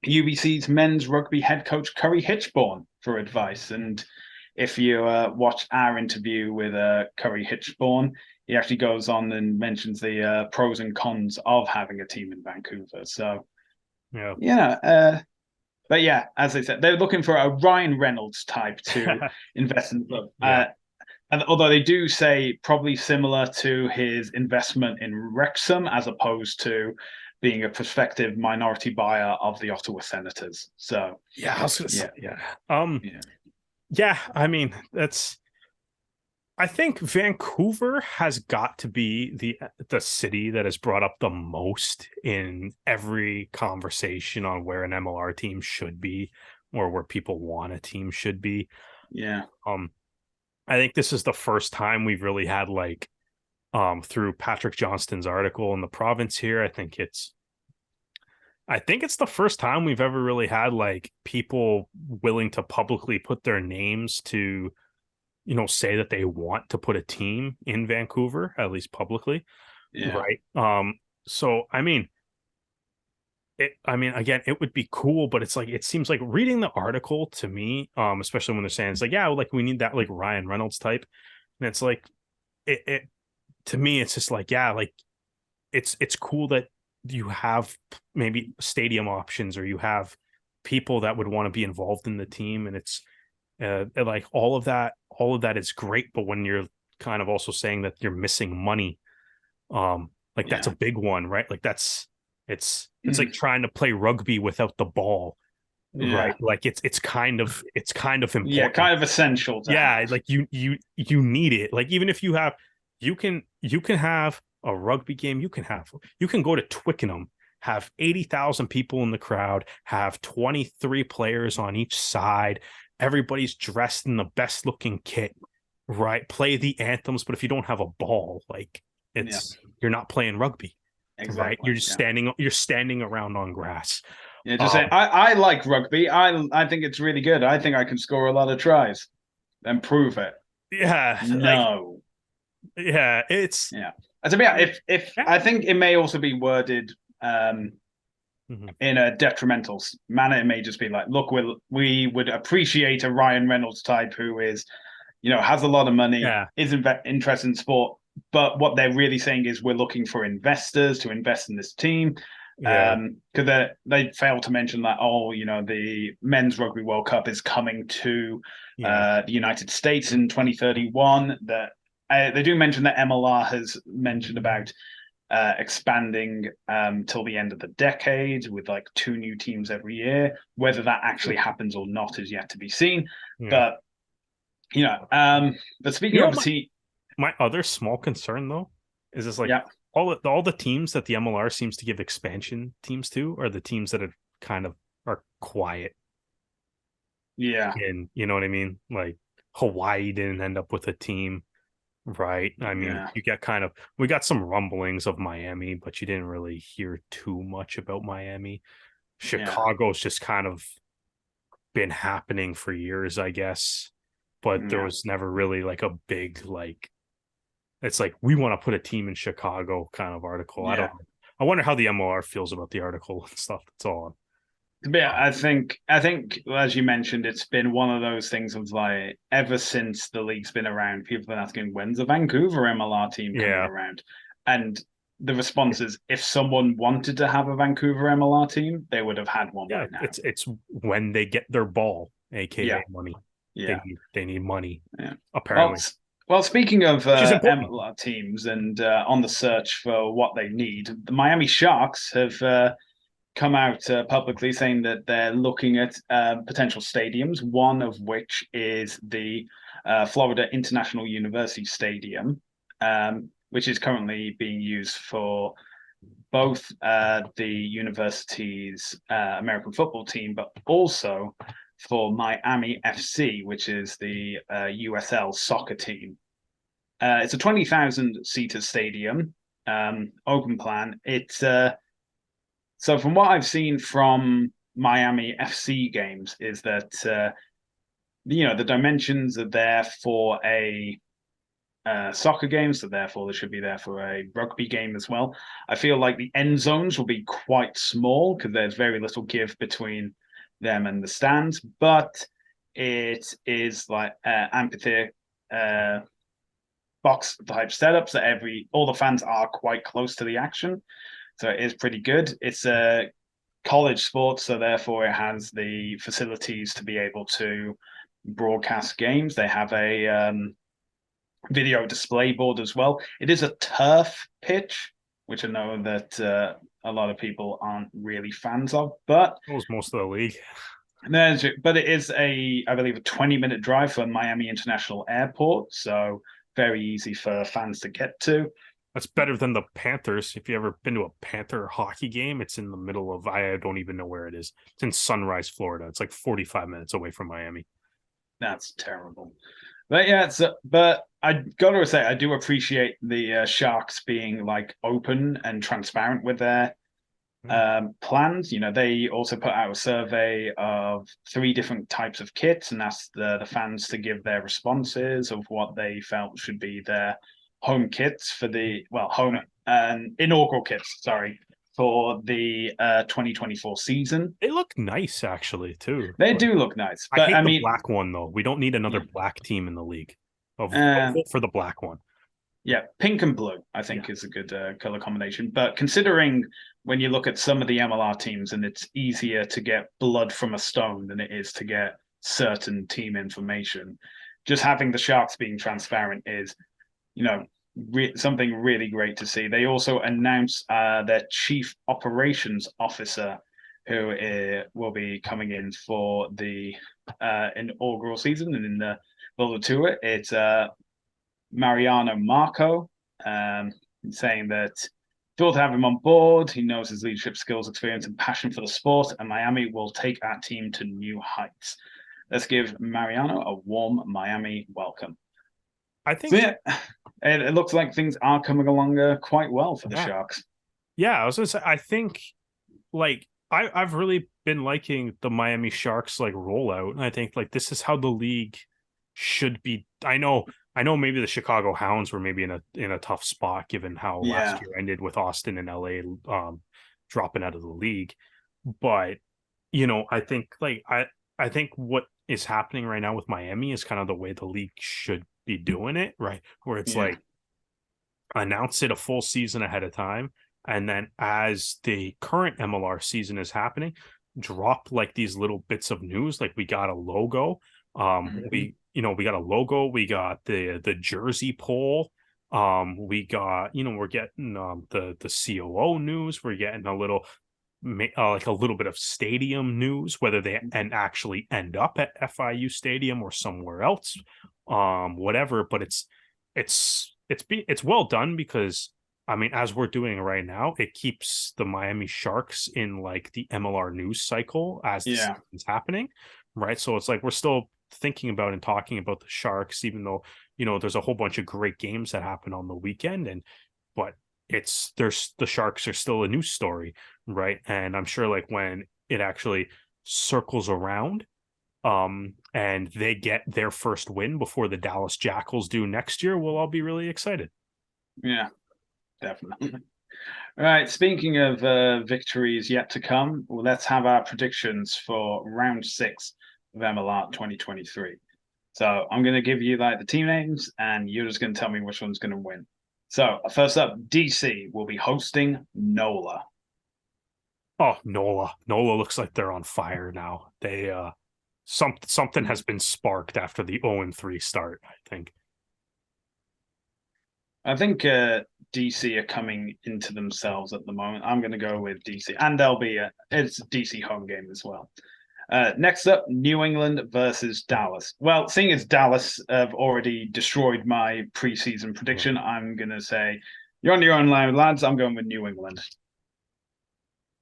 UBC's men's rugby head coach Curry Hitchborn for advice. And if you watch our interview with Curry Hitchborn, he actually goes on and mentions the pros and cons of having a team in Vancouver. So, but yeah, as I said, they're looking for a Ryan Reynolds type to invest in the club. And although they do say probably similar to his investment in Wrexham, as opposed to being a prospective minority buyer of the Ottawa Senators. So I was gonna say, I mean, I think Vancouver has got to be the city that has brought up the most in every conversation on where an MLR team should be or where people want a team should be. Yeah. I think this is the first time we've really had through Patrick Johnston's article in the province here. I think it's the first time we've ever really had people willing to publicly put their names to, say that they want to put a team in Vancouver, at least publicly. Yeah. Right. So, again, it would be cool, but it's it seems like reading the article to me, especially when they're saying it's we need that Ryan Reynolds type. And it's it to me, it's just it's cool that you have maybe stadium options or you have people that would want to be involved in the team. And it's all of that is great. But when you're kind of also saying that you're missing money, that's a big one, right? It's like trying to play rugby without the ball, right? It's kind of important. Yeah, kind of essential. You need it. Even if you can have a rugby game, you can go to Twickenham, have 80,000 people in the crowd, have 23 players on each side. Everybody's dressed in the best looking kit, right? Play the anthems, but if you don't have a ball, you're not playing rugby. Exactly. Right, you're just standing around on grass. Yeah, just saying. I like rugby. I think it's really good. I think I can score a lot of tries and prove it. Yeah. No. It's As if I think it may also be worded in a detrimental manner. It may just be look, we would appreciate a Ryan Reynolds type who is, has a lot of money, is interested in sport. But what they're really saying is we're looking for investors to invest in this team. Because they failed to mention that, the Men's Rugby World Cup is coming to the United States in 2031. That they do mention that MLR has mentioned about expanding till the end of the decade with 2 new teams every year. Whether that actually happens or not is yet to be seen. But but speaking of the team. My other small concern, though, is this all the teams that the MLR seems to give expansion teams to are the teams that are quiet. Yeah. And you know what I mean? Hawaii didn't end up with a team, right? You get we got some rumblings of Miami, but you didn't really hear too much about Miami. Chicago's just kind of been happening for years, I guess. But there was never really a big it's we want to put a team in Chicago kind of article. I wonder how the MLR feels about the article and stuff. That's all. Yeah, I think as you mentioned, it's been one of those things of ever since the league's been around, people have been asking when's the Vancouver MLR team coming around, and the response is if someone wanted to have a Vancouver MLR team, they would have had one by now. It's when they get their ball, aka money. Yeah, they need money. Yeah, apparently. Well, speaking of MLR teams and on the search for what they need, the Miami Sharks have come out publicly saying that they're looking at potential stadiums, one of which is the Florida International University Stadium, which is currently being used for both the university's American football team, but also for Miami FC, which is the USL soccer team. It's a 20,000 seater stadium, open plan. It's so from what I've seen from Miami FC games is that the dimensions are there for a soccer game, so therefore they should be there for a rugby game as well. I feel like the end zones will be quite small because there's very little give between them and the stands, but it is like amphitheater box type setups that all the fans are quite close to the action, so it is pretty good. It's a college sport, so therefore it has the facilities to be able to broadcast games. They have a video display board as well. It is a turf pitch, which I know that a lot of people aren't really fans of, but it was most of the league. But it is I believe, a 20-minute drive from Miami International Airport, so very easy for fans to get to. That's better than the Panthers. If you ever been to a Panther hockey game, it's in the middle of, I don't even know where it is. It's in Sunrise, Florida. It's like 45 minutes away from Miami. That's terrible. But yeah, but I gotta say, I do appreciate the Sharks being like open and transparent with their plans. They also put out a survey of 3 different types of kits and asked the fans to give their responses of what they felt should be their home kits for the inaugural kits. Sorry. For the 2024 season. They look nice, actually, too. They do look nice. But I hate the black one, though. We don't need another black team in the league. I'll vote for the black one. Yeah, pink and blue, I think, is a good color combination. But considering when you look at some of the MLR teams, and it's easier to get blood from a stone than it is to get certain team information, just having the Sharks being transparent is, something really great to see. They also announced their chief operations officer, who will be coming in for the inaugural season and in the build to it. It's Mariano Marco, saying that thrilled to have him on board. He knows his leadership skills, experience, and passion for the sport, and Miami will take our team to new heights. Let's give Mariano a warm Miami welcome. I think. So, yeah, it looks like things are coming along quite well for the Sharks. Yeah, I was going to say, I think, I've really been liking the Miami Sharks rollout, and I think this is how the league should be. I know maybe the Chicago Hounds were maybe in a tough spot given how last year ended with Austin and LA dropping out of the league, but I think I think what is happening right now with Miami is kind of the way the league should be doing it, right? Where it's announce it a full season ahead of time, and then as the current MLR season is happening, drop these little bits of news. We got a logo, we got a logo, we got the jersey poll, we got we're getting the COO news, we're getting a little bit of stadium news, whether they actually end up at FIU Stadium or somewhere else, whatever. But it's well done because as we're doing right now, it keeps the Miami Sharks in the MLR news cycle as the season's happening, right? So it's we're still thinking about and talking about the Sharks, even though there's a whole bunch of great games that happen on the weekend, but the Sharks are still a news story, right? And I'm sure when it actually circles around and they get their first win before the Dallas Jackals do next year, we'll all be really excited. Yeah, definitely. All right, speaking of victories yet to come, let's have our predictions for round 6 of MLR 2023. So I'm going to give you the team names and you're just going to tell me which one's going to win. So first up, DC will be hosting NOLA. Oh, NOLA. NOLA looks like they're on fire now. They something has been sparked after the 0-3 start, I think. I think DC are coming into themselves at the moment. I'm going to go with DC, and it's a DC home game as well. Next up, New England versus Dallas. Well, seeing as Dallas have already destroyed my preseason prediction, I'm going to say, you're on your own line, lads. I'm going with New England.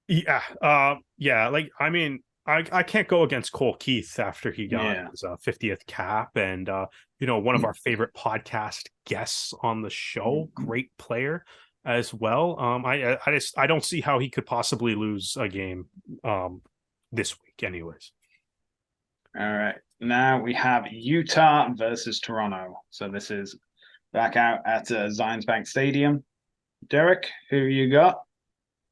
Yeah. Like, I mean, I can't go against Cole Keith after he got his 50th cap, and one of our favorite podcast guests on the show, great player as well. I don't see how he could possibly lose a game this week, anyways. All right, now we have Utah versus Toronto. So this is back out at Zions Bank Stadium. Derek, who you got?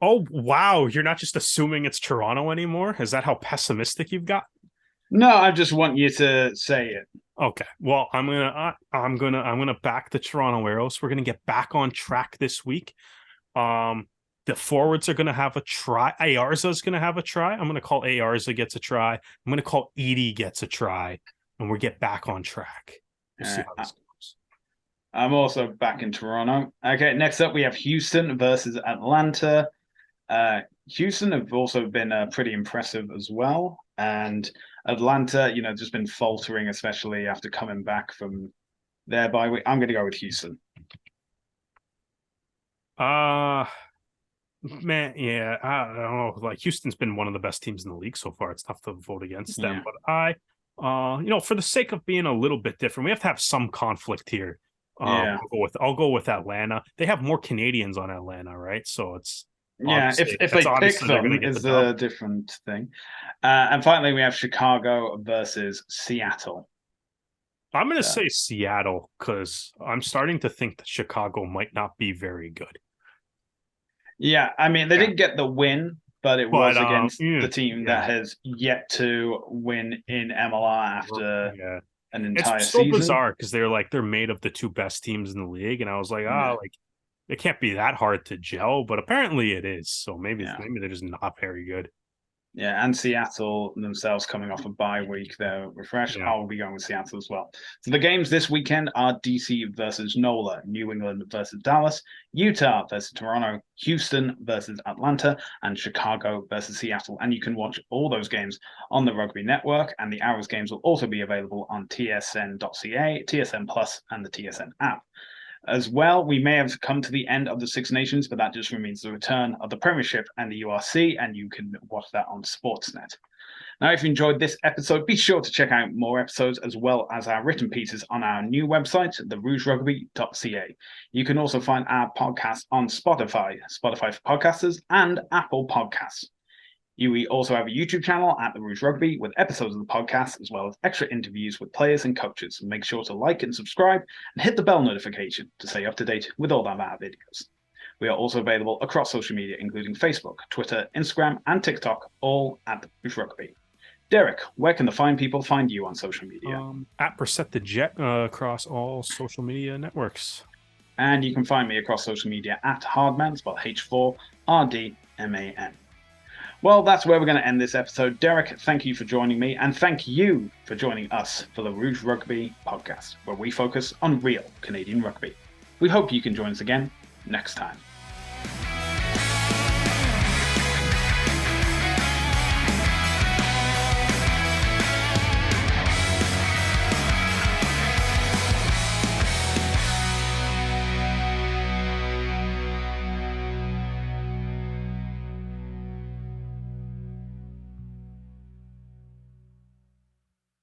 Oh, wow. You're not just assuming it's Toronto anymore? Is that how pessimistic you've got? No, I just want you to say it. Okay. Well, I'm gonna back the Toronto Arrows. We're gonna get back on track this week. The forwards are gonna have a try. Ayarza's gonna have a try. I'm gonna call Ayarza gets a try. I'm gonna call Edie gets a try, and we get back on track. We'll see how this goes. I'm also back in Toronto. Okay, next up we have Houston versus Atlanta. Houston have also been pretty impressive as well, and Atlanta, just been faltering, especially after coming back from their bye week. I'm going to go with Houston. Man, yeah, I don't know. Like, Houston's been one of the best teams in the league so far. It's tough to vote against them, but for the sake of being a little bit different, we have to have some conflict here. I'll go with Atlanta. They have more Canadians on Atlanta, right? So it's. If they pick them is a different thing. And finally, we have Chicago versus Seattle. I'm going to say Seattle because I'm starting to think that Chicago might not be very good. Yeah, I mean, they didn't get the win, but it was against the team that has yet to win in MLR after an entire season. It's so bizarre because they're made of the two best teams in the league, and I was like, it can't be that hard to gel, but apparently it is. So maybe they're just not very good. Yeah, and Seattle themselves coming off a bye week, they're refreshed. Yeah. I'll be going with Seattle as well. So the games this weekend are DC versus NOLA, New England versus Dallas, Utah versus Toronto, Houston versus Atlanta, and Chicago versus Seattle. And you can watch all those games on the Rugby Network, and the Arrows games will also be available on tsn.ca, TSN Plus, and the TSN app. As well, we may have come to the end of the Six Nations, but that just means the return of the Premiership and the URC, and you can watch that on Sportsnet. Now, if you enjoyed this episode, be sure to check out more episodes as well as our written pieces on our new website, therougerugby.ca. You can also find our podcast on Spotify for podcasters, and Apple Podcasts. We also have a YouTube channel at the Rouge Rugby with episodes of the podcast, as well as extra interviews with players and coaches. Make sure to like and subscribe and hit the bell notification to stay up to date with all of our videos. We are also available across social media, including Facebook, Twitter, Instagram, and TikTok, all at the Rouge Rugby. Derek, where can the fine people find you on social media? At Brissette the Jet across all social media networks. And you can find me across social media at Hardman, spelled H4RDMAN. Well, that's where we're going to end this episode. Derek, thank you for joining me, and thank you for joining us for the Rouge Rugby podcast, where we focus on real Canadian rugby. We hope you can join us again next time.